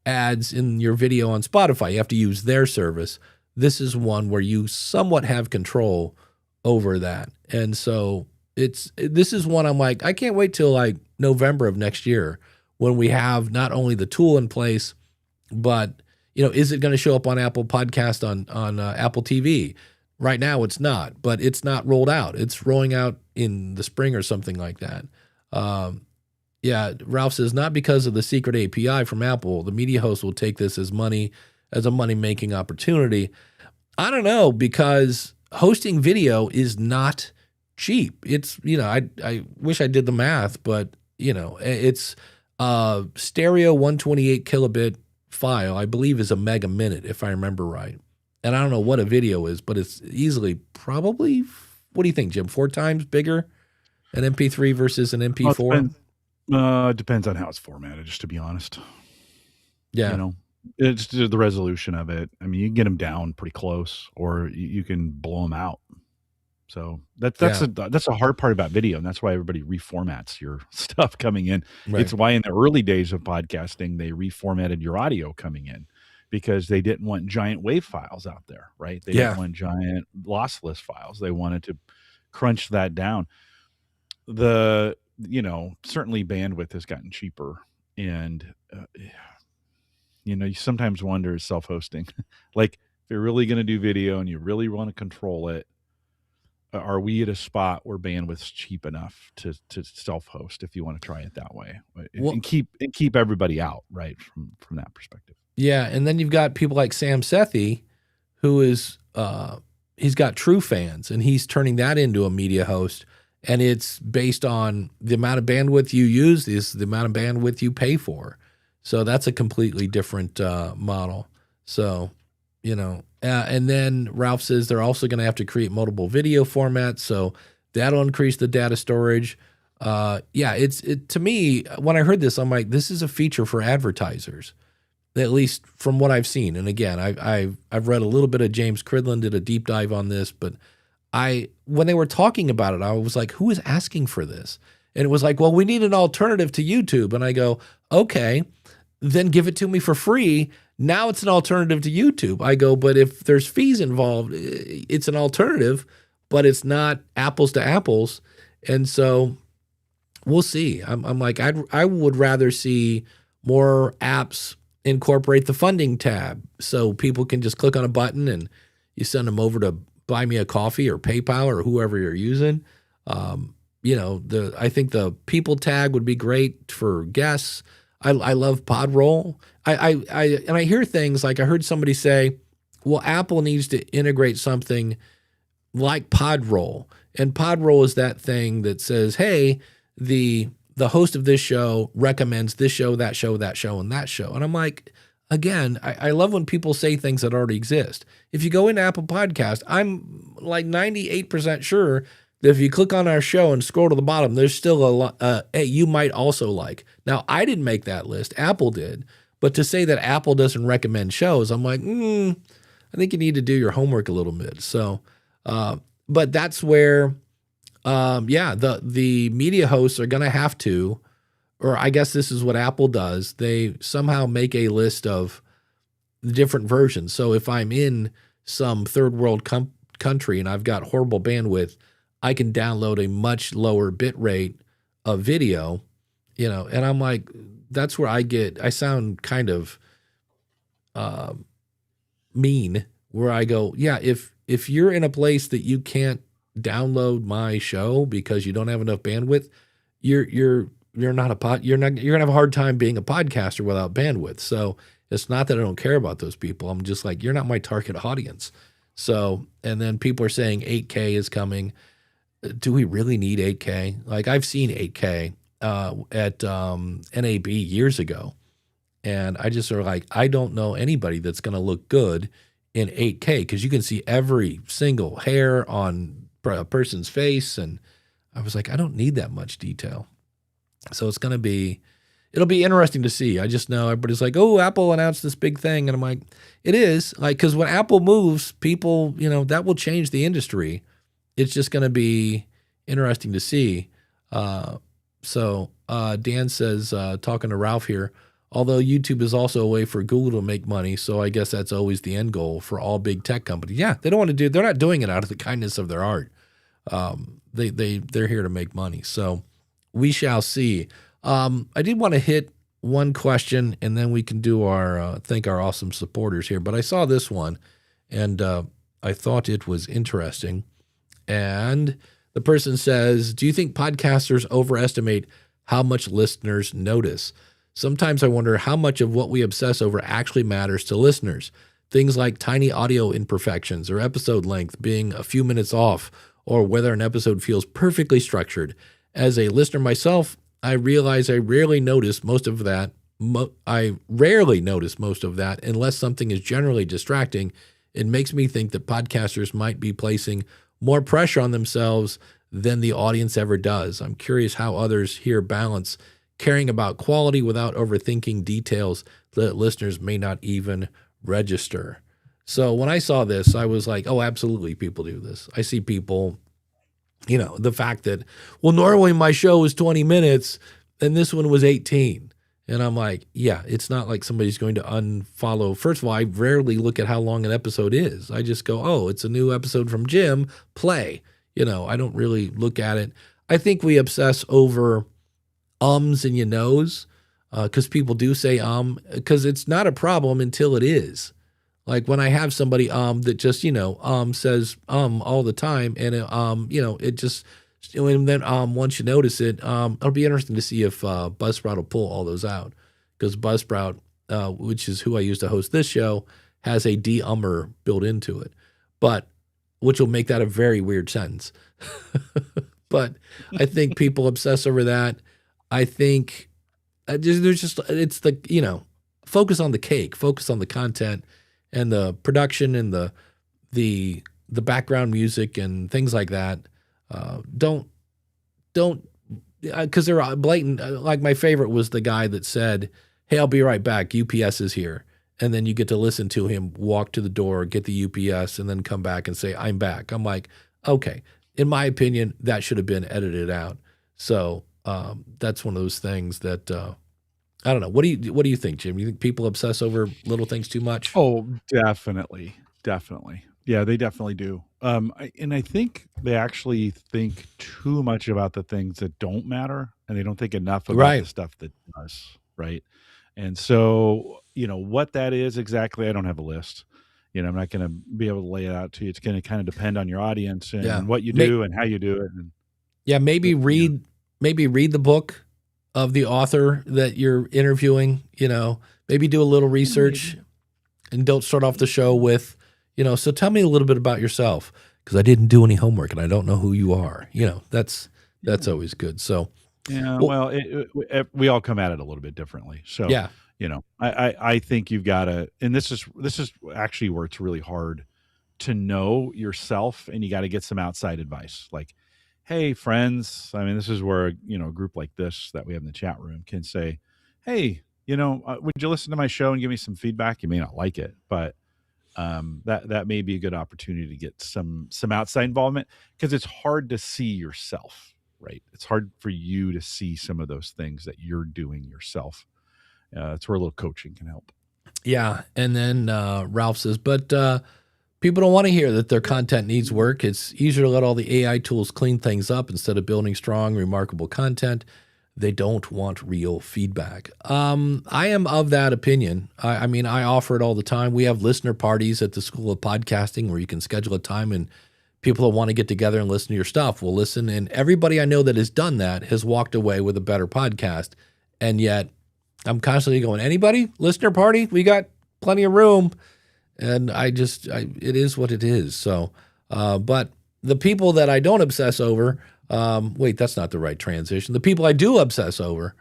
ads in your video on Spotify, you have to use their service. This is one where you somewhat have control over that. And so this is one I'm like, I can't wait till November of next year when we have not only the tool in place, but is it going to show up on Apple Podcast on Apple TV? Right now it's not, but it's not rolled out. It's rolling out in the spring or something like that. Ralph says, not because of the secret API from Apple. The media host will take this as a money-making opportunity. I don't know, because hosting video is not cheap. It's, I wish I did the math, but, it's stereo 128 kilobit file, I believe is a meg a minute, if I remember right. And I don't know what a video is, but it's easily probably, what do you think, Jim, 4 times bigger an MP3 versus an MP4? It depends on how it's formatted, just to be honest. Yeah. It's the resolution of it. I mean, you can get them down pretty close, or you can blow them out. So that's a hard part about video, and that's why everybody reformats your stuff coming in. Right. It's why in the early days of podcasting, they reformatted your audio coming in because they didn't want giant WAV files out there, right? They didn't want giant lossless files. They wanted to crunch that down. Certainly bandwidth has gotten cheaper, and you sometimes wonder, self-hosting, like if you're really going to do video and you really want to control it, are we at a spot where bandwidth's cheap enough to self-host if you want to try it that way, and keep everybody out, right, from that perspective? Yeah, and then you've got people like Sam Sethi, who is he's got True Fans, and he's turning that into a media host, and it's based on the amount of bandwidth you use is the amount of bandwidth you pay for. So that's a completely different model. So And then Ralph says they're also going to have to create multiple video formats, so that'll increase the data storage. To me, when I heard this, I'm like, this is a feature for advertisers, at least from what I've seen. And again, I've read a little bit of James Cridland did a deep dive on this, but when they were talking about it, I was like, who is asking for this? And it was like, well, we need an alternative to YouTube. And I go, okay, then give it to me for free. Now it's an alternative to YouTube. I go, but if there's fees involved, it's an alternative, but it's not apples to apples. And so we'll see. I'm like, I would rather see more apps incorporate the funding tab so people can just click on a button and you send them over to buy me a coffee or PayPal or whoever you're using. I think the people tag would be great for guests. I love Podroll. I hear things like I heard somebody say, well, Apple needs to integrate something like Podroll. And Podroll is that thing that says, hey, the host of this show recommends this show, that show, that show, and that show. And I'm like, again, I love when people say things that already exist. If you go into Apple Podcast, I'm like 98% sure that if you click on our show and scroll to the bottom, there's still a lot, hey, you might also like. Now, I didn't make that list. Apple did. But to say that Apple doesn't recommend shows, I'm like, I think you need to do your homework a little bit. So, but that's where, the media hosts are going to have to, or I guess this is what Apple does. They somehow make a list of the different versions. So if I'm in some third world country and I've got horrible bandwidth, I can download a much lower bit rate of video, and I'm like, that's where I sound kind of mean, where I go, yeah, if you're in a place that you can't download my show because you don't have enough bandwidth, you're gonna have a hard time being a podcaster without bandwidth. So it's not that I don't care about those people. I'm just like, you're not my target audience. So, and then people are saying 8K is coming. Do we really need 8K? Like I've seen 8K at NAB years ago, and I just sort of like, I don't know anybody that's going to look good in 8K because you can see every single hair on a person's face, and I was like, I don't need that much detail. So it'll be interesting to see. I just know everybody's like, oh, Apple announced this big thing, and I'm like, it is like, because when Apple moves, people, that will change the industry. It's just going to be interesting to see. So Dan says, talking to Ralph here, although YouTube is also a way for Google to make money, so I guess that's always the end goal for all big tech companies. Yeah, they're not doing it out of the kindness of their heart. They're here to make money. So we shall see. I did want to hit one question, and then we can do our thank our awesome supporters here. But I saw this one, and I thought it was interesting. And the person says, do you think podcasters overestimate how much listeners notice? Sometimes I wonder how much of what we obsess over actually matters to listeners. Things like tiny audio imperfections or episode length being a few minutes off, or whether an episode feels perfectly structured. As a listener myself, I realize I rarely notice most of that unless something is generally distracting. It makes me think that podcasters might be placing more pressure on themselves than the audience ever does. I'm curious how others here balance caring about quality without overthinking details that listeners may not even register. So when I saw this, I was like, oh, absolutely, people do this. I see people, the fact that, well, normally my show is 20 minutes and this one was 18. And I'm like, yeah, it's not like somebody's going to unfollow. First of all, I rarely look at how long an episode is. I just go, oh, it's a new episode from Jim, play. I don't really look at it. I think we obsess over ums and knows because people do say because it's not a problem until it is. Like when I have somebody that just, says all the time, and it just, and then once you notice it, it'll be interesting to see if Buzzsprout will pull all those out, because Buzzsprout, which is who I use to host this show, has a de-ummer built into it, but which will make that a very weird sentence. But I think people obsess over that. I think it's the, focus on the cake, focus on the content, and the production and the background music and things like that, don't because they're blatant. Like my favorite was the guy that said, "Hey, I'll be right back. UPS is here." And then you get to listen to him walk to the door, get the UPS, and then come back and say, "I'm back." I'm like, okay. In my opinion, that should have been edited out. So that's one of those things that I don't know. What do you think, Jim? You think people obsess over little things too much? Oh, definitely. Yeah, they definitely do. And I think they actually think too much about the things that don't matter, and they don't think enough about Right. the stuff that does, right? And so, what that is exactly, I don't have a list. I'm not going to be able to lay it out to you. It's going to kind of depend on your audience and Yeah. what you do and how you do it. And Yeah, maybe read the book of the author that you're interviewing, maybe do a little research and don't start off the show with, so tell me a little bit about yourself because I didn't do any homework and I don't know who you are. That's always good. So, yeah, well, we all come at it a little bit differently. So, yeah, I think you've got to, and this is actually where it's really hard to know yourself, and you got to get some outside advice. Like, hey, friends, I mean, this is where, a group like this that we have in the chat room can say, hey, would you listen to my show and give me some feedback? You may not like it, but that may be a good opportunity to get some outside involvement, because it's hard to see yourself, right? It's hard for you to see some of those things that you're doing yourself. That's where a little coaching can help. Yeah. And then Ralph says, but people don't want to hear that their content needs work. It's easier to let all the AI tools clean things up instead of building strong, remarkable content. They don't want real feedback. I am of that opinion. I mean, I offer it all the time. We have listener parties at the School of Podcasting where you can schedule a time and people that want to get together and listen to your stuff will listen. And everybody I know that has done that has walked away with a better podcast. And yet I'm constantly going, anybody? Listener party? We got plenty of room. And it is what it is. So, but the people that I don't obsess over, wait, that's not the right transition. The people I do obsess over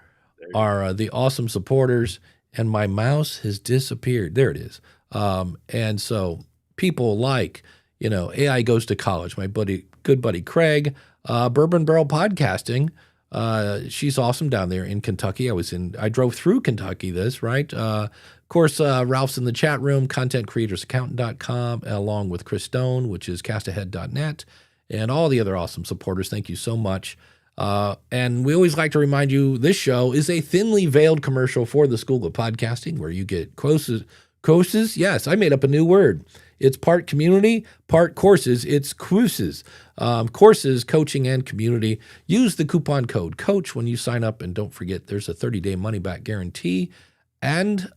are the awesome supporters, and my mouse has disappeared. There it is. And so people like, AI Goes to College, my good buddy Craig, Bourbon Barrel Podcasting. She's awesome down there in Kentucky. I drove through Kentucky right? Of course, Ralph's in the chat room, contentcreatorsaccountant.com, along with Chris Stone, which is castahead.net, and all the other awesome supporters. Thank you so much. And we always like to remind you, this show is a thinly veiled commercial for the School of Podcasting, where you get courses. Yes, I made up a new word. It's part community, part courses. It's courses. Courses, coaching, and community. Use the coupon code COACH when you sign up, and don't forget there's a 30-day money-back guarantee. And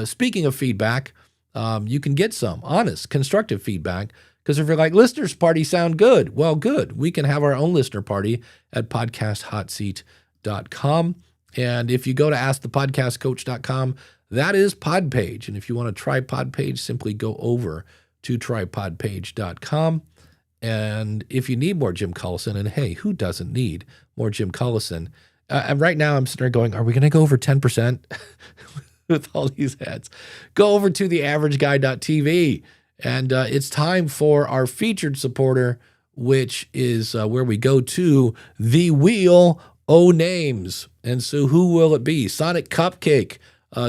speaking of feedback, you can get some honest, constructive feedback, because if you're like, listeners party sound good, well, good. We can have our own listener party at podcasthotseat.com. And if you go to askthepodcastcoach.com, that is Podpage. And if you want to try Podpage, simply go over to trypodpage.com. And if you need more Jim Collison, and hey, who doesn't need more Jim Collison? And right now I'm sitting there going, are we going to go over 10% with all these ads? Go over to theaverageguy.tv. And it's time for our featured supporter, which is where we go to the Wheel O Names. And so who will it be? Sonic Cupcake,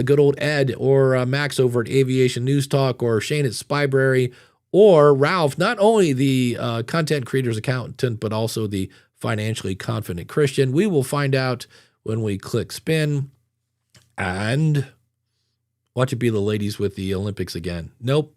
good old Ed, or Max over at Aviation News Talk, or Shane at Spybrary, or Ralph, not only the content creators accountant, but also the financially confident Christian. We will find out when we click spin. And watch it be the ladies with the Olympics again. Nope.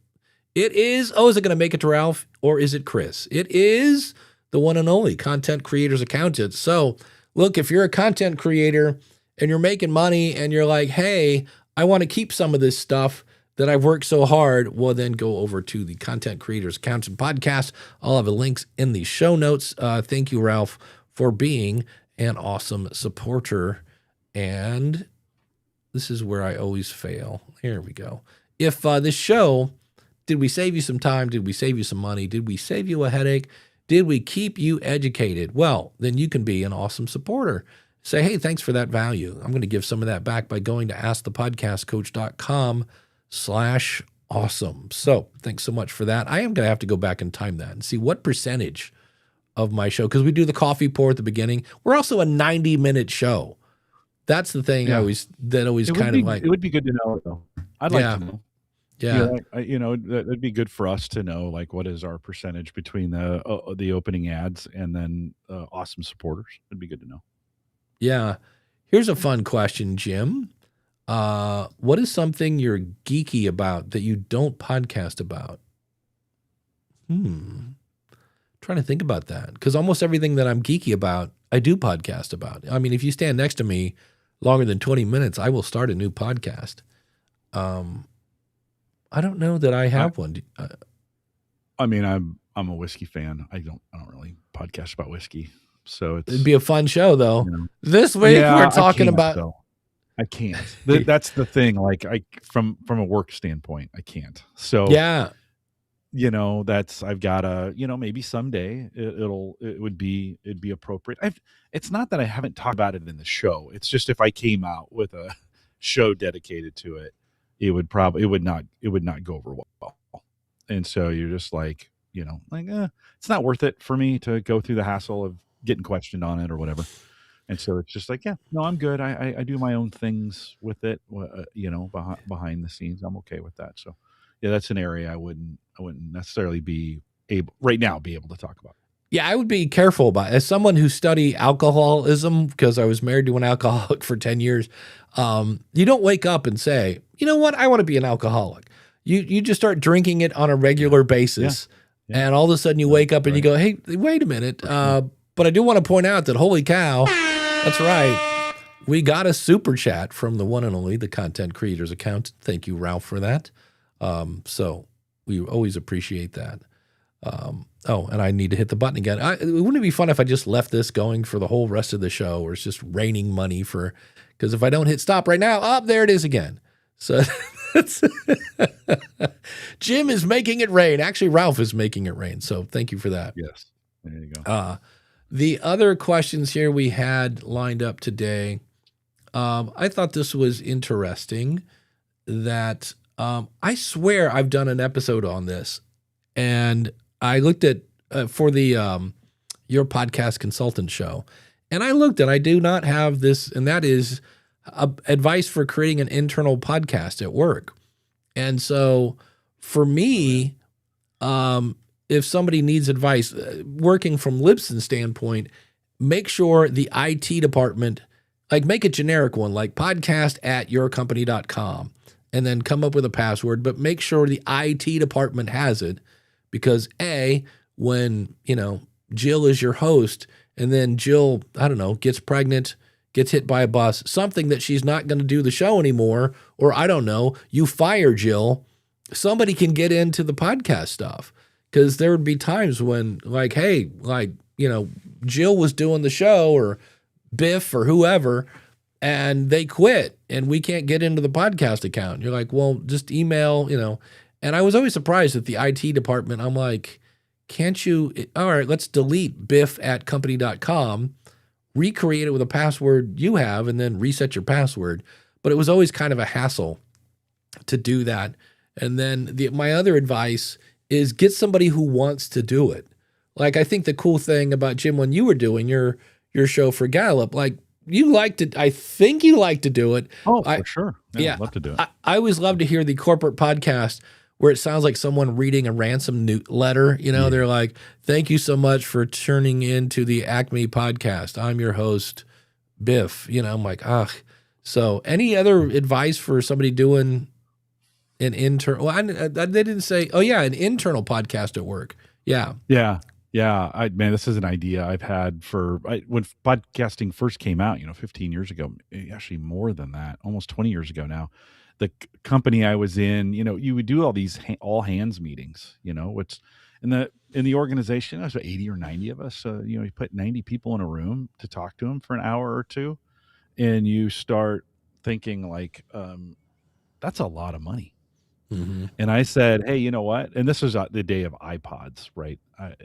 It is, is it going to make it to Ralph, or is it Chris? It is the one and only content creators accountant. So look, if you're a content creator and you're making money and you're like, hey, I want to keep some of this stuff that I've worked so hard, well, then go over to the Content Creators Accountant podcast. I'll have the links in the show notes. Thank you, Ralph, for being an awesome supporter. And this is where I always fail. Here we go. If this show, did we save you some time? Did we save you some money? Did we save you a headache? Did we keep you educated? Well, then you can be an awesome supporter. Say, hey, thanks for that value. I'm going to give some of that back by going to askthepodcastcoach.com/awesome. Awesome. So thanks so much for that. I am going to have to go back and time that and see what percentage of my show, because we do the coffee pour at the beginning. We're also a 90-minute show. That's the thing Yeah. that always kind of like. It would be good to know, though. I'd like to know. Yeah. That'd be good for us to know, like, what is our percentage between the opening ads and then awesome supporters. It'd be good to know. Yeah. Here's a fun question, Jim. What is something you're geeky about that you don't podcast about? Trying to think about that, because almost everything that I'm geeky about, I do podcast about. I mean, if you stand next to me longer than 20 minutes, I will start a new podcast. I don't know that I have one. I mean, I'm a whiskey fan. I don't really podcast about whiskey, so it'd be a fun show, though. You know. This week we're talking about. Though. I can't. That's the thing. Like, from a work standpoint, I can't. So yeah, I've got to, maybe someday it'd be appropriate. It's not that I haven't talked about it in the show. It's just if I came out with a show dedicated to it, it would not go over well. And so you're just like, it's not worth it for me to go through the hassle of getting questioned on it or whatever. And so it's just like, yeah, no, I'm good. I do my own things with it, behind the scenes. I'm okay with that. So yeah, that's an area I wouldn't necessarily be able to talk about. Yeah, I would be careful about it. As someone who studied alcoholism, because I was married to an alcoholic for 10 years, you don't wake up and say, you know what, I want to be an alcoholic. You just start drinking it on a regular basis. Yeah. And all of a sudden you wake up and you go, hey, wait a minute. But I do want to point out that, holy cow, that's right. We got a super chat from the one and only, the Content Creators account. Thank you, Ralph, for that. So we always appreciate that. And I need to hit the button again. Wouldn't it be fun if I just left this going for the whole rest of the show, or it's just raining money because if I don't hit stop right now, there it is again. So Jim is making it rain. Actually, Ralph is making it rain. So thank you for that. Yes. There you go. The other questions here we had lined up today, I thought this was interesting that I swear I've done an episode on this, and I looked at for the Your Podcast Consultant show, and I looked and I do not have this, and that is advice for creating an internal podcast at work. And so for me, if somebody needs advice, working from Libsyn's standpoint, make sure the IT department, like make a generic one, like podcast@yourcompany.com, and then come up with a password, but make sure the IT department has it, because when, Jill is your host and then Jill, I don't know, gets pregnant, gets hit by a bus, something that she's not going to do the show anymore, or I don't know, you fire Jill, somebody can get into the podcast stuff. Because there would be times when, Jill was doing the show, or Biff or whoever, and they quit, and we can't get into the podcast account. You're like, well, just email, And I was always surprised at the IT department. I'm like, can't you? All right, let's delete biff@company.com, recreate it with a password you have, and then reset your password. But it was always kind of a hassle to do that. And then my other advice is get somebody who wants to do it. Like, I think the cool thing about, Jim, when you were doing your show for Gallup, like, I think you like to do it. Oh, for sure. Yeah, I'd love to do it. I always love to hear the corporate podcast where it sounds like someone reading a ransom letter. They're like, thank you so much for tuning into the Acme podcast. I'm your host, Biff. I'm like, So any other advice for somebody doing an internal? Well, they didn't say. Oh yeah, an internal podcast at work. Yeah. Man, this is an idea I've had when podcasting first came out. 15 years ago, actually more than that, almost 20 years ago now. The company I was in, you would do all these all hands meetings. Which in the organization, there's 80 or 90 of us. So you put 90 people in a room to talk to them for an hour or two, and you start thinking like, that's a lot of money. Mm-hmm. And I said, hey, you know what? And this was the day of iPods, right? I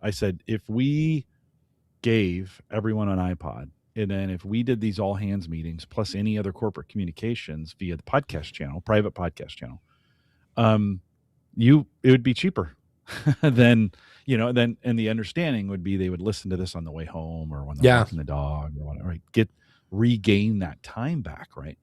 said, if we gave everyone an iPod, and then if we did these all hands meetings plus any other corporate communications via the podcast channel, private podcast channel, it would be cheaper than, and the understanding would be they would listen to this on the way home or when they're Yeah. walking the dog or whatever, right? Regain that time back, right?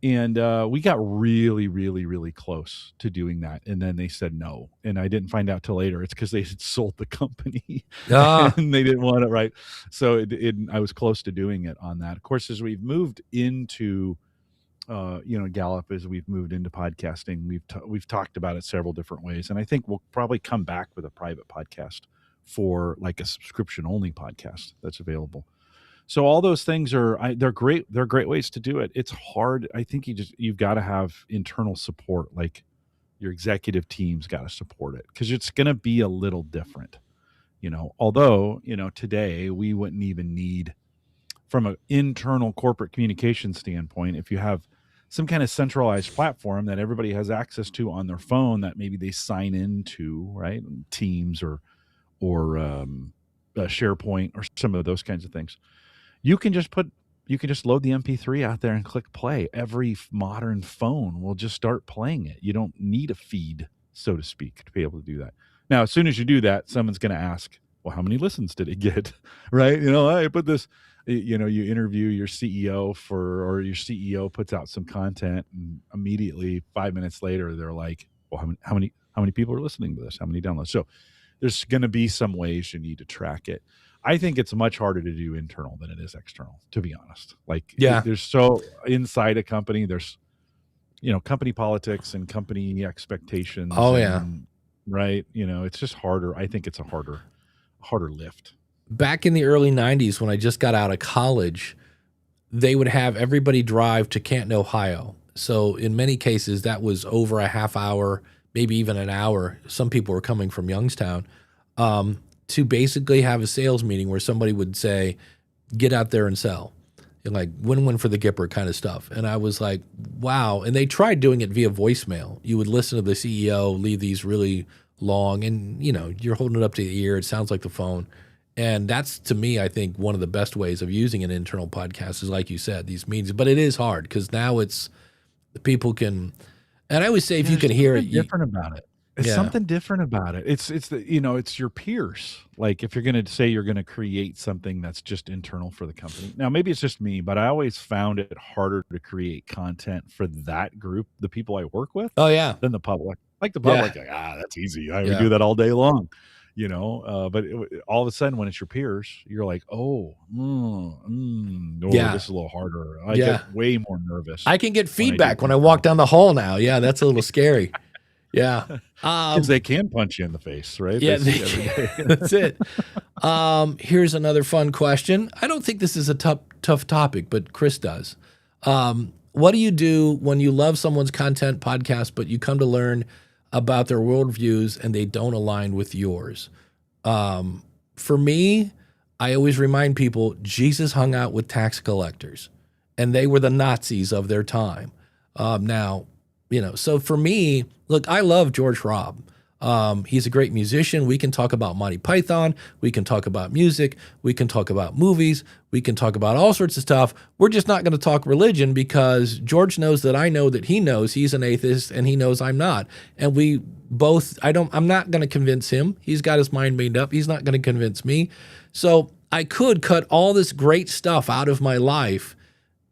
And we got really, really, really close to doing that. And then they said no. And I didn't find out till later. It's because they had sold the company and they didn't want it, right? So I was close to doing it on that. Of course, as we've moved into, Gallup, as we've moved into podcasting, we've talked about it several different ways. And I think we'll probably come back with a private podcast for like a subscription only podcast that's available. So all those things they're great. They're great ways to do it. It's hard. I think you've got to have internal support. Like your executive team's got to support it because it's going to be a little different, although, today we wouldn't even need, from an internal corporate communication standpoint, if you have some kind of centralized platform that everybody has access to on their phone that maybe they sign into, right? Teams or SharePoint or some of those kinds of things. You can just load the MP3 out there and click play. Every modern phone will just start playing it. You don't need a feed, so to speak, to be able to do that. Now, as soon as you do that, someone's going to ask, well, how many listens did it get? Right? I put this, you interview your CEO or your CEO puts out some content and immediately 5 minutes later, they're like, well, how many people are listening to this? How many downloads? So there's going to be some ways you need to track it. I think it's much harder to do internal than it is external, to be honest. Like, there's so inside a company, there's, company politics and company expectations. Oh, right. It's just harder. I think it's a harder lift. Back in the early 90s, when I just got out of college, they would have everybody drive to Canton, Ohio. So in many cases, that was over a half hour, maybe even an hour. Some people were coming from Youngstown. To basically have a sales meeting where somebody would say, get out there and sell. And like win-win for the Gipper kind of stuff. And I was like, wow. And they tried doing it via voicemail. You would listen to the CEO, leave these really long, and you're holding it up to the ear. It sounds like the phone. And that's, to me, I think one of the best ways of using an internal podcast is, like you said, these meetings. But it is hard because now it's the people can, and I always say if you can hear it. Different about it. It's something different about it. It's it's your peers. Like if you're going to say you're going to create something that's just internal for the company. Now, maybe it's just me, but I always found it harder to create content for that group, the people I work with. Oh, yeah. Than the public. Like the public, that's easy. I would do that all day long, but all of a sudden when it's your peers, you're like, this is a little harder. I get way more nervous. I can get feedback when I walk down the hall now. Yeah, that's a little scary. Yeah. Because they can punch you in the face, right? Yeah, that's it. Here's another fun question. I don't think this is a tough topic, but Chris does. What do you do when you love someone's content podcast, but you come to learn about their worldviews and they don't align with yours? For me, I always remind people Jesus hung out with tax collectors, and they were the Nazis of their time. So for me, look, I love George Robb. He's a great musician. We can talk about Monty Python. We can talk about music. We can talk about movies. We can talk about all sorts of stuff. We're just not going to talk religion because George knows that I know that he knows he's an atheist and he knows I'm not. And we both, I'm not going to convince him. He's got his mind made up. He's not going to convince me. So I could cut all this great stuff out of my life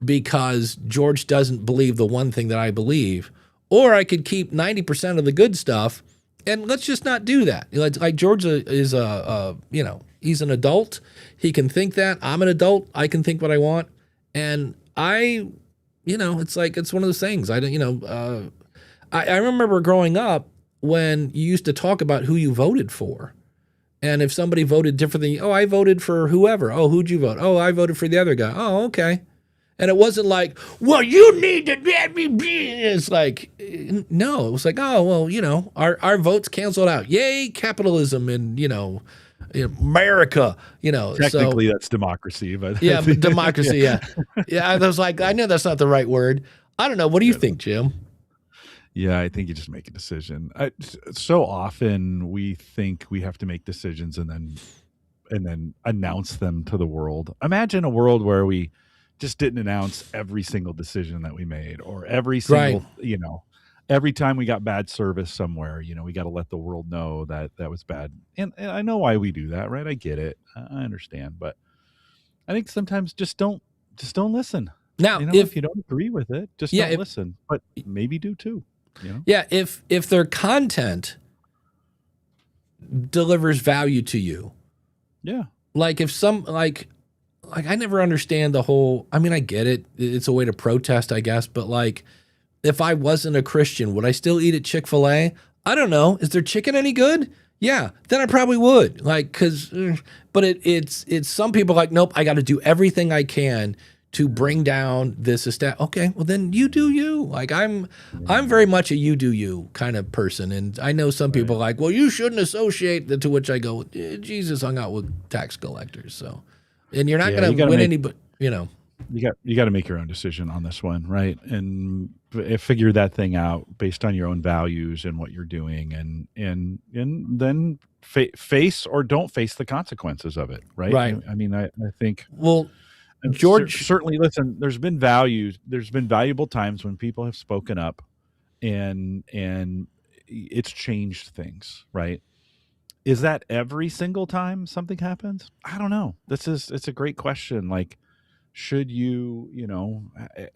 because George doesn't believe the one thing that I believe. Or I could keep 90% of the good stuff, and let's just not do that. Like George is he's an adult. He can think that. I'm an adult. I can think what I want. And it's one of those things. I remember growing up when you used to talk about who you voted for. And if somebody voted differently, I voted for whoever. Oh, who'd you vote? Oh, I voted for the other guy. Oh, okay. And it wasn't like, well, you need to let me be. It's like, no, it was like, oh, well, our votes canceled out. Yay, capitalism and, America, Technically, that's democracy. But but democracy, yeah. Yeah, I was like, I know that's not the right word. I don't know. What do you think, Jim? Yeah, I think you just make a decision. So often we think we have to make decisions and then announce them to the world. Imagine a world where we just didn't announce every single decision that we made or every single, every time we got bad service somewhere, we got to let the world know that that was bad. And I know why we do that, right? I get it. I understand, but I think sometimes just don't listen. Now, If you don't agree with it, just Yeah, don't if- listen. But maybe do too. yeah, if their content delivers value to you, Yeah. like if some like I never understand the whole. I mean, I get it. It's a way to protest, I guess. But like, if I wasn't a Christian, would I still eat at Chick-fil-A? I don't know. Is their chicken any good? Yeah, then I probably would. Like, but it's some people like, nope. I got to do everything I can to bring down this estate. Okay, well then you do you. Like I'm very much a you do you kind of person, and I know some people like, well, you shouldn't associate. To which I go, Jesus hung out with tax collectors, so, and you're not going to win anybody. You got to make your own decision on this one, right? And figure that thing out based on your own values and what you're doing, and then face or don't face the consequences of it, right? Right. I mean, I think. Well, George, certainly, listen. There's been valuable times when people have spoken up, and it's changed things, right? Is that every single time something happens? I don't know. It's a great question. Like, should you,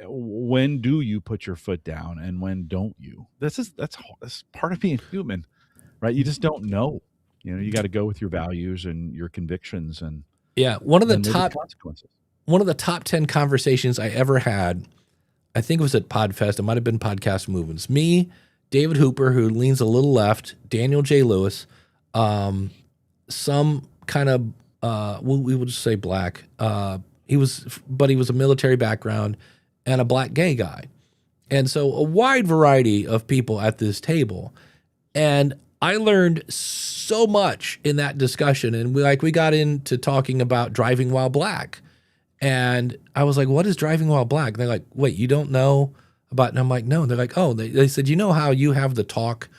when do you put your foot down and when don't you? That's part of being human, right? You just don't know. You got to go with your values and your convictions, and one of the top consequences. One of the top 10 conversations I ever had, I think it was at Podfest. It might have been Podcast Movements. Me, David Hooper, who leans a little left, Daniel J. Lewis, some kind of, we will just say black. He was a military background and a black gay guy. And so a wide variety of people at this table. And I learned so much in that discussion. And we got into talking about driving while black. And I was like, what is driving while black? And they're like, wait, you don't know about, and I'm like, no. And they're like, oh, they said, how you have the talk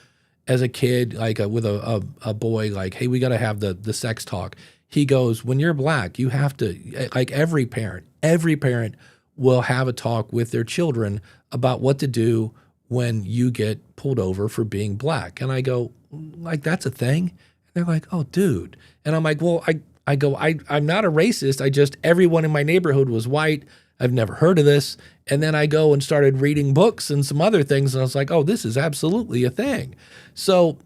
as a kid, like with a boy, like, hey, we got to have the sex talk. He goes, when you're black, you have to, like every parent will have a talk with their children about what to do when you get pulled over for being black. And I go, like, that's a thing? And they're like, oh, dude. And I'm like, well, I'm not a racist. Everyone in my neighborhood was white. I've never heard of this. And then I go and started reading books and some other things. And I was like, oh, this is absolutely a thing. So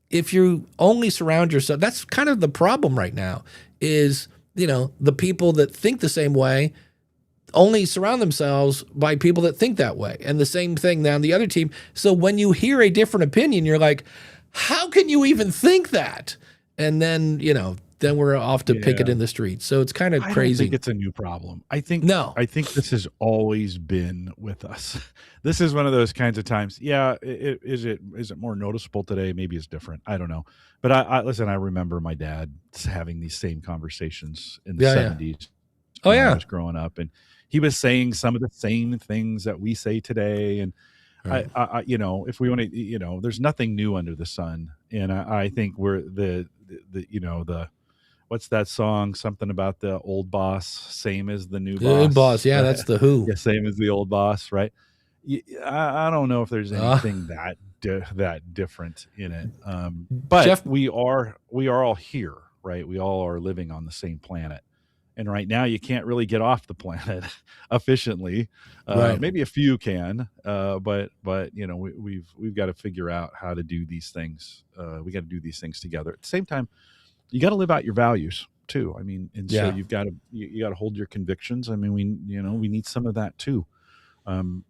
if you only surround yourself, that's kind of the problem right now is, the people that think the same way only surround themselves by people that think that way. And the same thing down the other team. So when you hear a different opinion, you're like, how can you even think that? And then, then we're off to pick it in the streets. So it's kind of crazy. I don't think it's a new problem. I think this has always been with us. This is one of those kinds of times. Yeah, is it more noticeable today? Maybe it's different. I don't know. But I listen, I remember my dad having these same conversations in the 70s. Oh, when I was growing up, and he was saying some of the same things that we say today. And right. I if we want to, there's nothing new under the sun. And I think we're the what's that song? Something about the old boss, same as the new boss. The new boss, yeah, that's the Who. Yeah, same as the old boss, right? I don't know if there's anything that different in it. But Jeff, we are all here, right? We all are living on the same planet, and right now you can't really get off the planet efficiently. Right. Maybe a few can, but we've got to figure out how to do these things. We got to do these things together. At the same time, you got to live out your values too. I mean, and so you got to hold your convictions. I mean, we need some of that too.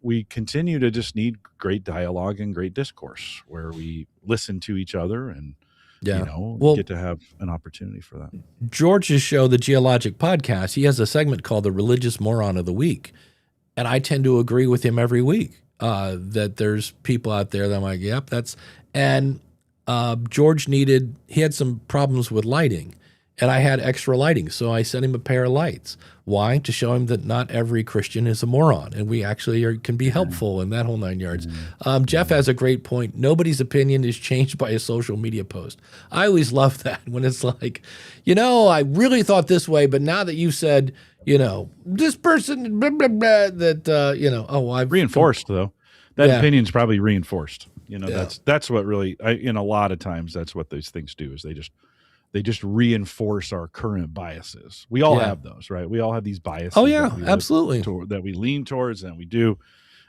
We continue to just need great dialogue and great discourse where we listen to each other and get to have an opportunity for that. George's show, the Geologic Podcast, he has a segment called the Religious Moron of the Week, and I tend to agree with him every week that there's people out there that I'm like, yep, that's and. George he had some problems with lighting, and I had extra lighting, so I sent him a pair of lights. Why? To show him that not every Christian is a moron, and we actually can be helpful in that whole 9 yards. Jeff has a great point. Nobody's opinion is changed by a social media post. I always love that when it's like, I really thought this way, but now that you said, this person, blah, blah, blah, that, I've reinforced though. that Yeah. opinion's probably reinforced. You know, Yeah. that's what really, in a lot of times, that's what those things do, is they just reinforce our current biases. We all have those, right? We all have these biases Oh yeah, that we absolutely. that we lean towards and we do.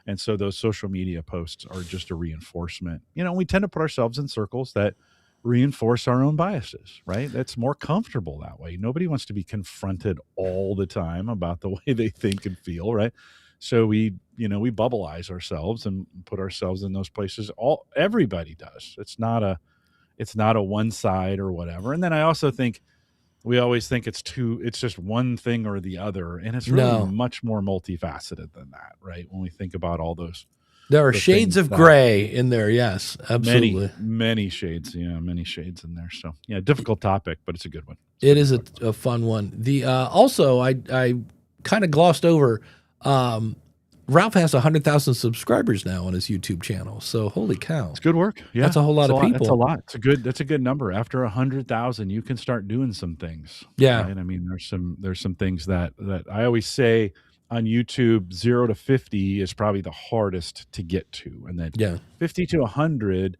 And so those social media posts are just a reinforcement. You know, we tend to put ourselves in circles that reinforce our own biases, right? That's more comfortable that way. Nobody wants to be confronted all the time about the way they think and feel, right? So we bubbleize ourselves and put ourselves in those places. Everybody does. It's not a one side or whatever. And then I also think we always think it's just one thing or the other, and it's really much more multifaceted than that, right? When we think about all those, there are shades of gray in there. Yes, absolutely. Many shades. Yeah, many shades in there. So yeah, difficult topic, but it's a good one. It is a fun one. The also I kind of glossed over. Ralph has 100,000 subscribers now on his YouTube channel. So holy cow, it's good work. Yeah, that's a whole lot of people. That's a lot. That's a good number. After 100,000, you can start doing some things. Yeah, right? I mean, there's some things that I always say on YouTube. 0 to 50 is probably the hardest to get to, and then 50 to 100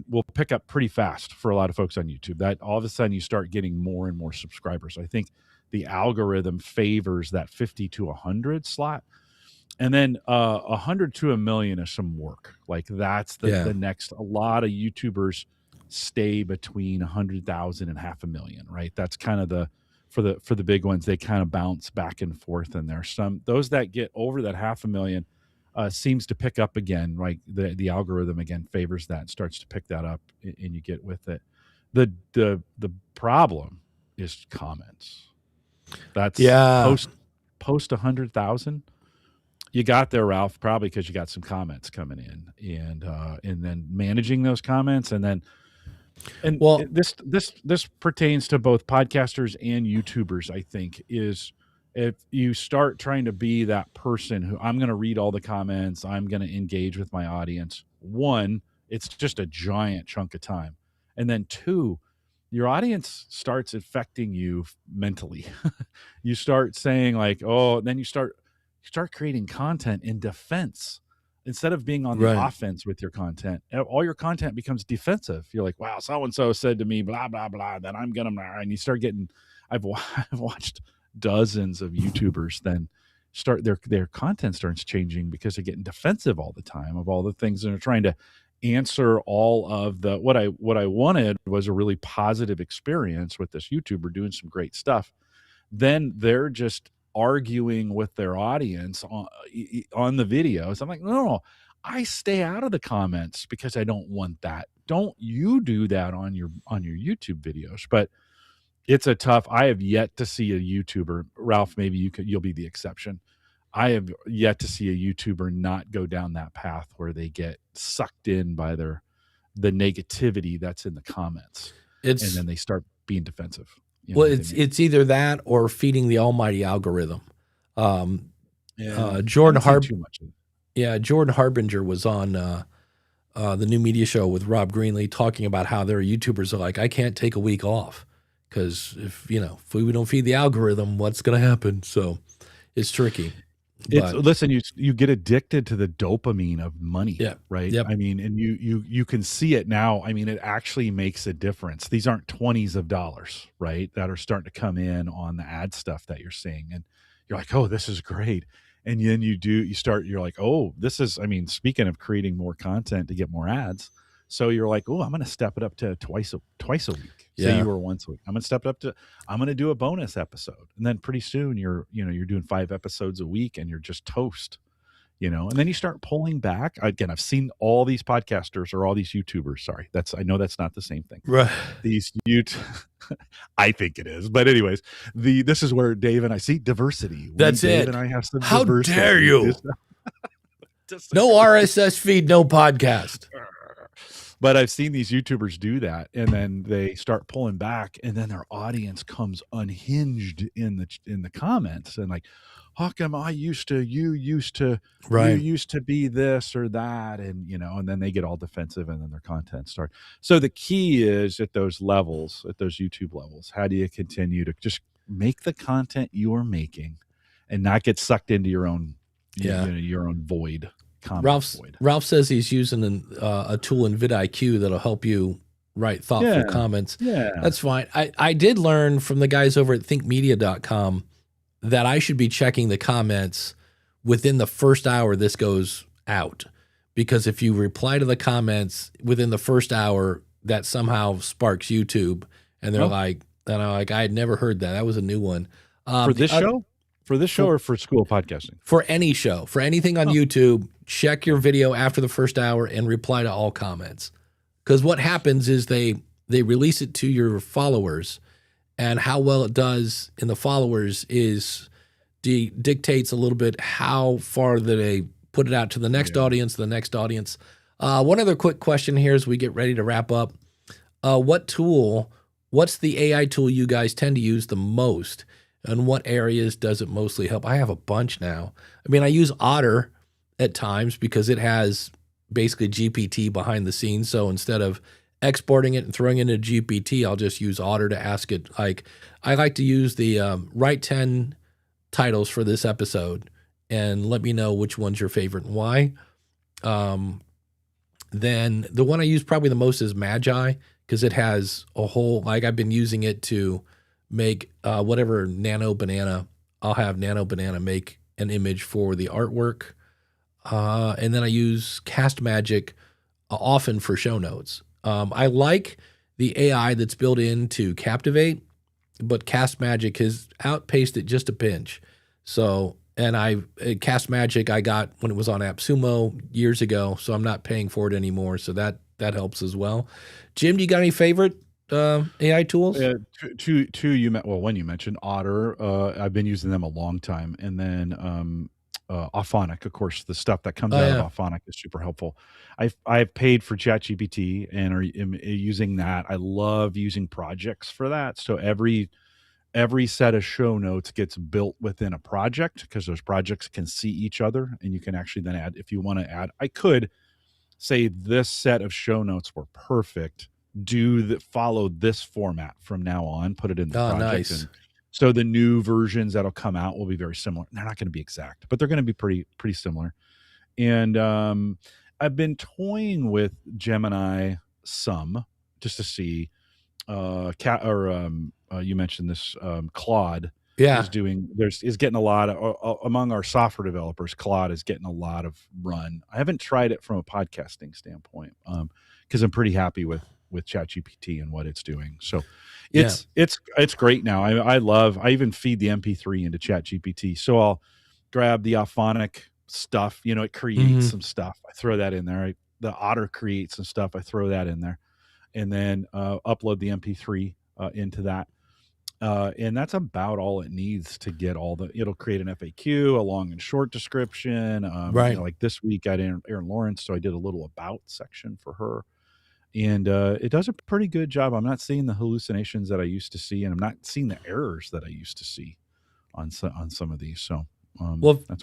will pick up pretty fast for a lot of folks on YouTube. That all of a sudden you start getting more and more subscribers. I think the algorithm favors that 50 to 100 slot. And then 100 to 1 million is some work. Like that's the next. A lot of YouTubers stay between 100,000 and 500,000, right? That's kind of for the big ones. They kind of bounce back and forth. And there's those that get over that 500,000 seems to pick up again. Right, the algorithm again favors that and starts to pick that up, and you get with it. The problem is comments. That's post 100,000. You got there, Ralph, probably because you got some comments coming in, and then managing those comments, this pertains to both podcasters and YouTubers. I think is if you start trying to be that person who I'm going to read all the comments, I'm going to engage with my audience. One, it's just a giant chunk of time, and then two, your audience starts affecting you mentally. You start saying like, oh, then you start creating content in defense instead of being on the offense with your content. All your content becomes defensive. You're like, wow, so-and-so said to me, blah, blah, blah, then I'm going to, and you start getting, I've watched dozens of YouTubers then start their content starts changing because they're getting defensive all the time of all the things, and they're trying to answer all of the, what I wanted was a really positive experience with this YouTuber doing some great stuff. Then they're just arguing with their audience on the videos. I'm like, no, I stay out of the comments because I don't want that. Don't you do that on your YouTube videos. But it's a tough. I have yet to see a YouTuber, Ralph, maybe you'll be the exception. I have yet to see a YouTuber not go down that path where they get sucked in by the negativity that's in the comments, and then they start being defensive. It's either that or feeding the almighty algorithm. Jordan Harbinger was on the New Media Show with Rob Greenlee talking about how there are YouTubers are like, I can't take a week off because if we don't feed the algorithm, what's going to happen? So it's tricky. Listen, you get addicted to the dopamine of money, right? Yep. I mean, and you can see it now. I mean, it actually makes a difference. These aren't 20s of dollars, right, that are starting to come in on the ad stuff that you're seeing, and you're like, oh, this is great. And then you're like, oh, this is. I mean, speaking of creating more content to get more ads, so you're like, oh, I'm going to step it up to twice a week. Say you were once a week. I'm going to step it up to, I'm going to do a bonus episode. And then pretty soon you're doing 5 episodes a week and you're just toast, and then you start pulling back. Again, I've seen all these podcasters or all these YouTubers. Sorry. I know that's not the same thing. Right. These I think it is. But anyways, this is where Dave and I see diversity. That's Dave it. And I have some How diversity. dare you? No RSS feed, no podcast. But I've seen these YouTubers do that, and then they start pulling back, and then their audience comes unhinged in the comments, and like, how come you used to be this or that, and and then they get all defensive, and then their content starts. So the key is at those levels, at those YouTube levels, how do you continue to just make the content you are making, and not get sucked into your own your own void? comment void. Ralph says he's using a tool in vidIQ that'll help you write thoughtful comments. Yeah. That's fine. I did learn from the guys over at thinkmedia.com that I should be checking the comments within the first hour this goes out. Because if you reply to the comments within the first hour, that somehow sparks YouTube. And they're like, and I'm like, I had never heard that. That was a new one. For this show? For this show or for school podcasting? For any show. For anything on YouTube, check your video after the first hour and reply to all comments. Because what happens is they release it to your followers, and how well it does in the followers is dictates a little bit how far they put it out to the next audience, the next audience. One other quick question here as we get ready to wrap up. What's the AI tool you guys tend to use the most, and what areas does it mostly help? I have a bunch now. I mean, I use Otter at times because it has basically GPT behind the scenes. So instead of exporting it and throwing it into GPT, I'll just use Otter to ask it. Like, I like to use the write 10 titles for this episode and let me know which one's your favorite and why. Then the one I use probably the most is Magi, because it has a whole, like I've been using it to make whatever Nano Banana, I'll have Nano Banana make an image for the artwork. And then I use Castmagic often for show notes. I like the AI that's built into Captivate, but Castmagic has outpaced it just a pinch. So, and Castmagic I got when it was on AppSumo years ago, so I'm not paying for it anymore. So that helps as well. Jim, do you got any favorite AI tools? One you mentioned Otter. I've been using them a long time, and then Auphonic, of course, the stuff that comes out of Auphonic is super helpful. I've paid for ChatGPT and am using that. I love using projects for that. So every set of show notes gets built within a project because those projects can see each other, and you can actually then add, if you want to add, I could say this set of show notes were perfect. Follow this format from now on, put it in the project. Nice. And so the new versions that'll come out will be very similar. They're not going to be exact, but they're going to be pretty similar. And I've been toying with Gemini some just to see. You mentioned this Claude. Is getting a lot of among our software developers. Claude is getting a lot of run. I haven't tried it from a podcasting standpoint because I'm pretty happy with ChatGPT and what it's doing. So it's great now. I even feed the MP3 into ChatGPT. So I'll grab the Auphonic stuff. It creates some stuff. I throw that in there. The Otter creates some stuff. I throw that in there, and then upload the MP3 into that. And that's about all it needs to get it'll create an FAQ, a long and short description. Right. Like this week I had Erin Lawrence, so I did a little about section for her. And it does a pretty good job. I'm not seeing the hallucinations that I used to see, and I'm not seeing the errors that I used to see on some of these. So,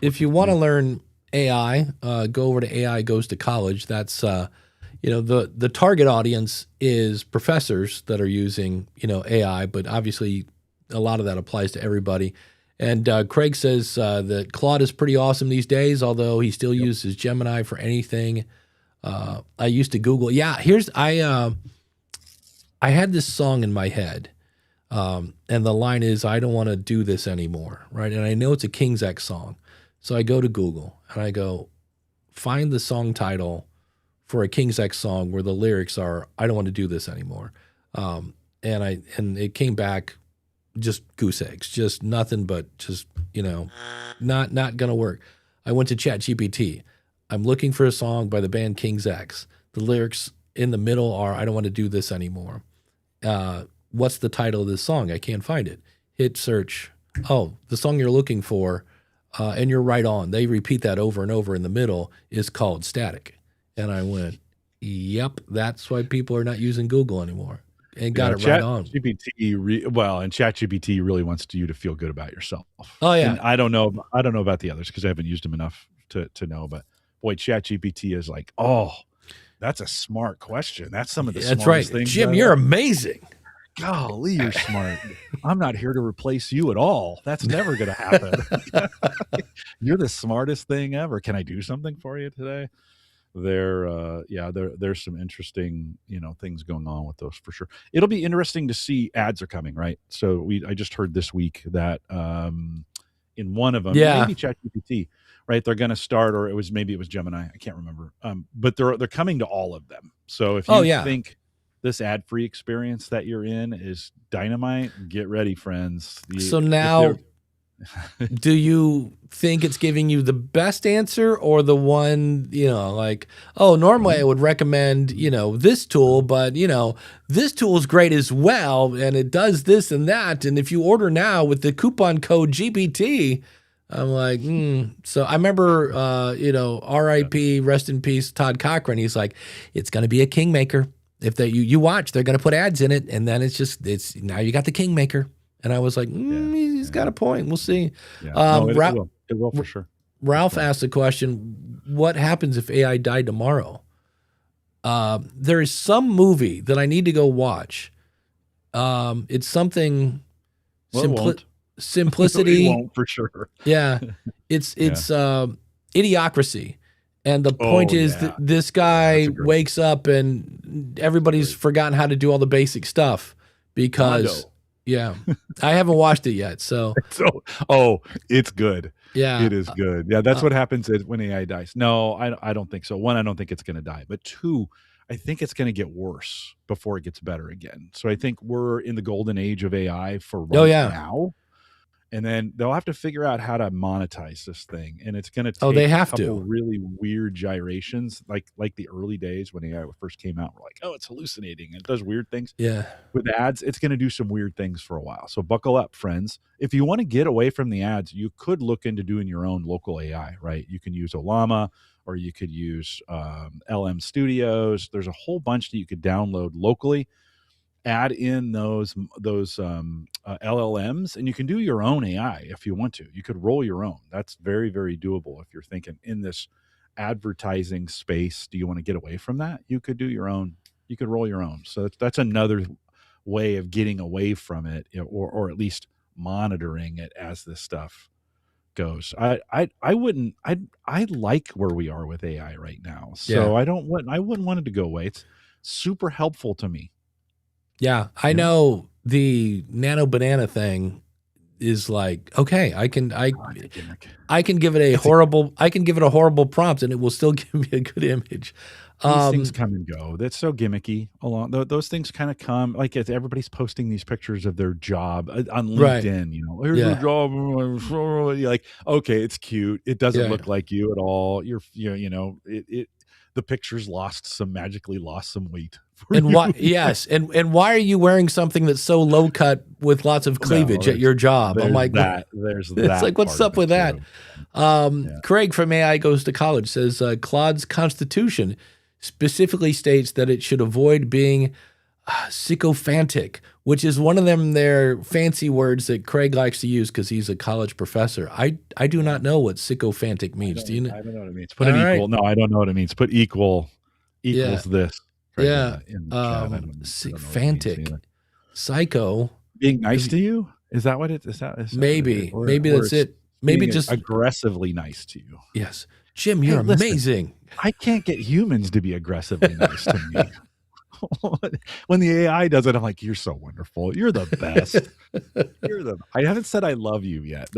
if you want to learn AI, go over to AI Goes to College. That's the target audience is professors that are using AI, but obviously a lot of that applies to everybody. And Craig says that Claude is pretty awesome these days, although he still uses Gemini for anything. I used to Google. Yeah, I had this song in my head, and the line is, "I don't want to do this anymore," right? And I know it's a King's X song, so I go to Google and I go, find the song title for a King's X song where the lyrics are, "I don't want to do this anymore," and it came back just goose eggs, just nothing but just not gonna work. I went to ChatGPT. I'm looking for a song by the band King's X. The lyrics in the middle are, "I don't want to do this anymore." What's the title of this song? I can't find it. Hit search. Oh, the song you're looking for, and you're right on. They repeat that over and over in the middle, is called Static. And I went, yep, that's why people are not using Google anymore. And got it right on. ChatGPT really wants you to feel good about yourself. Oh yeah. And I don't know about the others because I haven't used them enough to know, but boy, ChatGPT is like, oh, that's a smart question. That's some of the smartest things. Jim, you're amazing. golly, you're smart. I'm not here to replace you at all. That's never going to happen. You're the smartest thing ever. Can I do something for you today? There's some interesting, things going on with those for sure. It'll be interesting to see ads are coming, right? So I just heard this week that in one of them, maybe ChatGPT, right? They're going to start, or maybe it was Gemini, I can't remember. But they're coming to all of them. So if you think this ad-free experience that you're in is dynamite, get ready, friends. So now, do you think it's giving you the best answer, or the one, normally I would recommend, this tool, but, this tool is great as well, and it does this and that, and if you order now with the coupon code GPT, I'm like, So I remember, R.I.P., rest in peace, Todd Cochran, he's like, it's going to be a kingmaker. If you watch, they're going to put ads in it, and then it's now you got the kingmaker. And I was like, he's got a point. We'll see. Yeah. It will for sure. Ralph asked the question, what happens if AI died tomorrow? There is some movie that I need to go watch. It's something simplicity. It won't for sure. Yeah. It's Idiocracy. And the point is that this guy wakes up and everybody's forgotten how to do all the basic stuff because... Yeah, I haven't watched it yet. So, it's good. Yeah, it is good. Yeah, that's what happens when AI dies. No, I don't think so. One, I don't think it's going to die. But two, I think it's going to get worse before it gets better again. So I think we're in the golden age of AI for now. And then they'll have to figure out how to monetize this thing, and it's going to take they have a couple to. really weird gyrations, like the early days when AI first came out. We're like, it's hallucinating, and it does weird things. Yeah, with ads, it's going to do some weird things for a while. So buckle up, friends. If you want to get away from the ads, you could look into doing your own local AI. Right? You can use Olama, or you could use LM Studios. There's a whole bunch that you could download locally. Add in those LLMs, and you can do your own AI if you want to. You could roll your own. That's very, very doable if you're thinking in this advertising space. Do you want to get away from that? You could do your own. You could roll your own. So that's another way of getting away from it, or at least monitoring it as this stuff goes. I like where we are with AI right now. So I wouldn't want it to go away. It's super helpful to me. Yeah, I know the nano banana thing is like, okay, I can give it a horrible prompt and it will still give me a good image. These things come and go. That's so gimmicky. Those things kind of come, like everybody's posting these pictures of their job on LinkedIn. Here's your job. You're like, okay, it's cute. It doesn't look like you at all. The pictures magically lost some weight. And why? Yes, and why are you wearing something that's so low cut with lots of cleavage at your job? I'm like, there's that. It's like, what's up with that? Craig from AI Goes to College says Claude's constitution specifically states that it should avoid being sycophantic, which is one of their fancy words that Craig likes to use because he's a college professor. I do not know what sycophantic means. Do you know? I don't know what it means. Put an equal. No, I don't know what it means. Put equals this. Right sycophantic. Psycho. Being nice to you? Is that what it is? Maybe that's it. Maybe just aggressively nice to you. Yes. Jim, you're amazing. I can't get humans to be aggressively nice to me. When the AI does it, I'm like, you're so wonderful. You're the best. I haven't said I love you yet.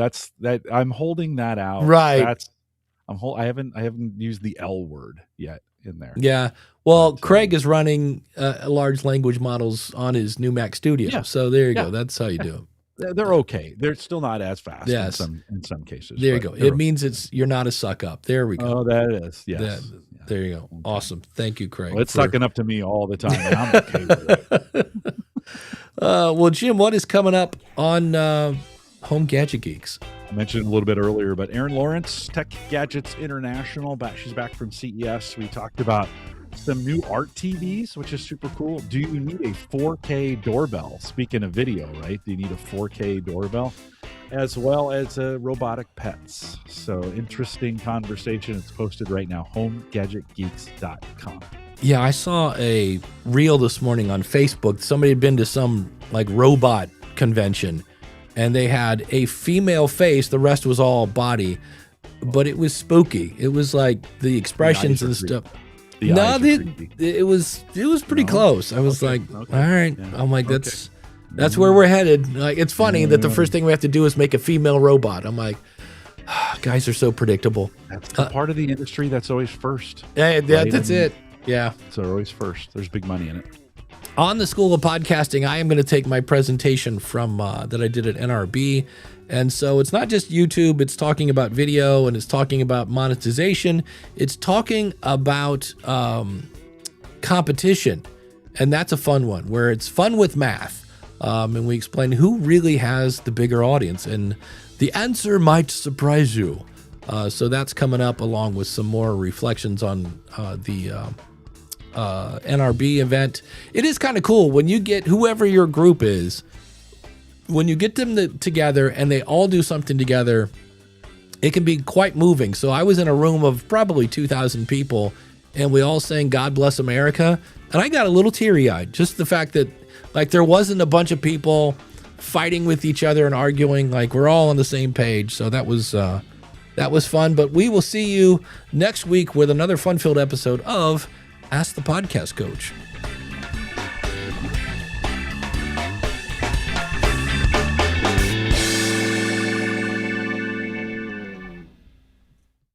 I'm holding that out. Right. I haven't used the L word yet in there. Yeah. Well, Craig is running large language models on his new Mac Studio. Yeah. So there you go. That's how you do it. They're okay. They're still not as fast in some cases. There you go. It means you're not a suck up. There we go. Oh, that is. Yes. There you go. Okay. Awesome. Thank you, Craig. Well, it's sucking up to me all the time. And I'm okay with it. Well, Jim, what is coming up on Home Gadget Geeks? I mentioned it a little bit earlier, but Erin Lawrence, Tech Gadgets International, she's back from CES. We talked about some new art TVs, which is super cool. Do you need a 4K doorbell? Speaking of video, right? Do you need a 4K doorbell? As well as robotic pets. So interesting conversation. It's posted right now, homegadgetgeeks.com. Yeah, I saw a reel this morning on Facebook. Somebody had been to some like robot convention, and they had a female face. The rest was all body, but it was spooky. It was like the expressions and stuff. It was pretty close. I was like, all right. Yeah. I'm like, that's where we're headed. Like, it's funny that the first thing we have to do is make a female robot. I'm like, guys are so predictable. That's the part of the industry that's always first. Yeah, right? That's it. Yeah. So always first. There's big money in it. On the School of Podcasting, I am going to take my presentation from that I did at NRB. And so it's not just YouTube. It's talking about video, and it's talking about monetization. It's talking about competition. And that's a fun one, where it's fun with math. And we explain who really has the bigger audience. And the answer might surprise you. So that's coming up, along with some more reflections on the NRB event. It is kind of cool when you get whoever your group is, when you get them together and they all do something together, it can be quite moving. So I was in a room of probably 2,000 people, and we all sang God Bless America, and I got a little teary-eyed. Just the fact that like there wasn't a bunch of people fighting with each other and arguing. Like, we're all on the same page. So that was fun. But we will see you next week with another fun-filled episode of Ask the Podcast Coach.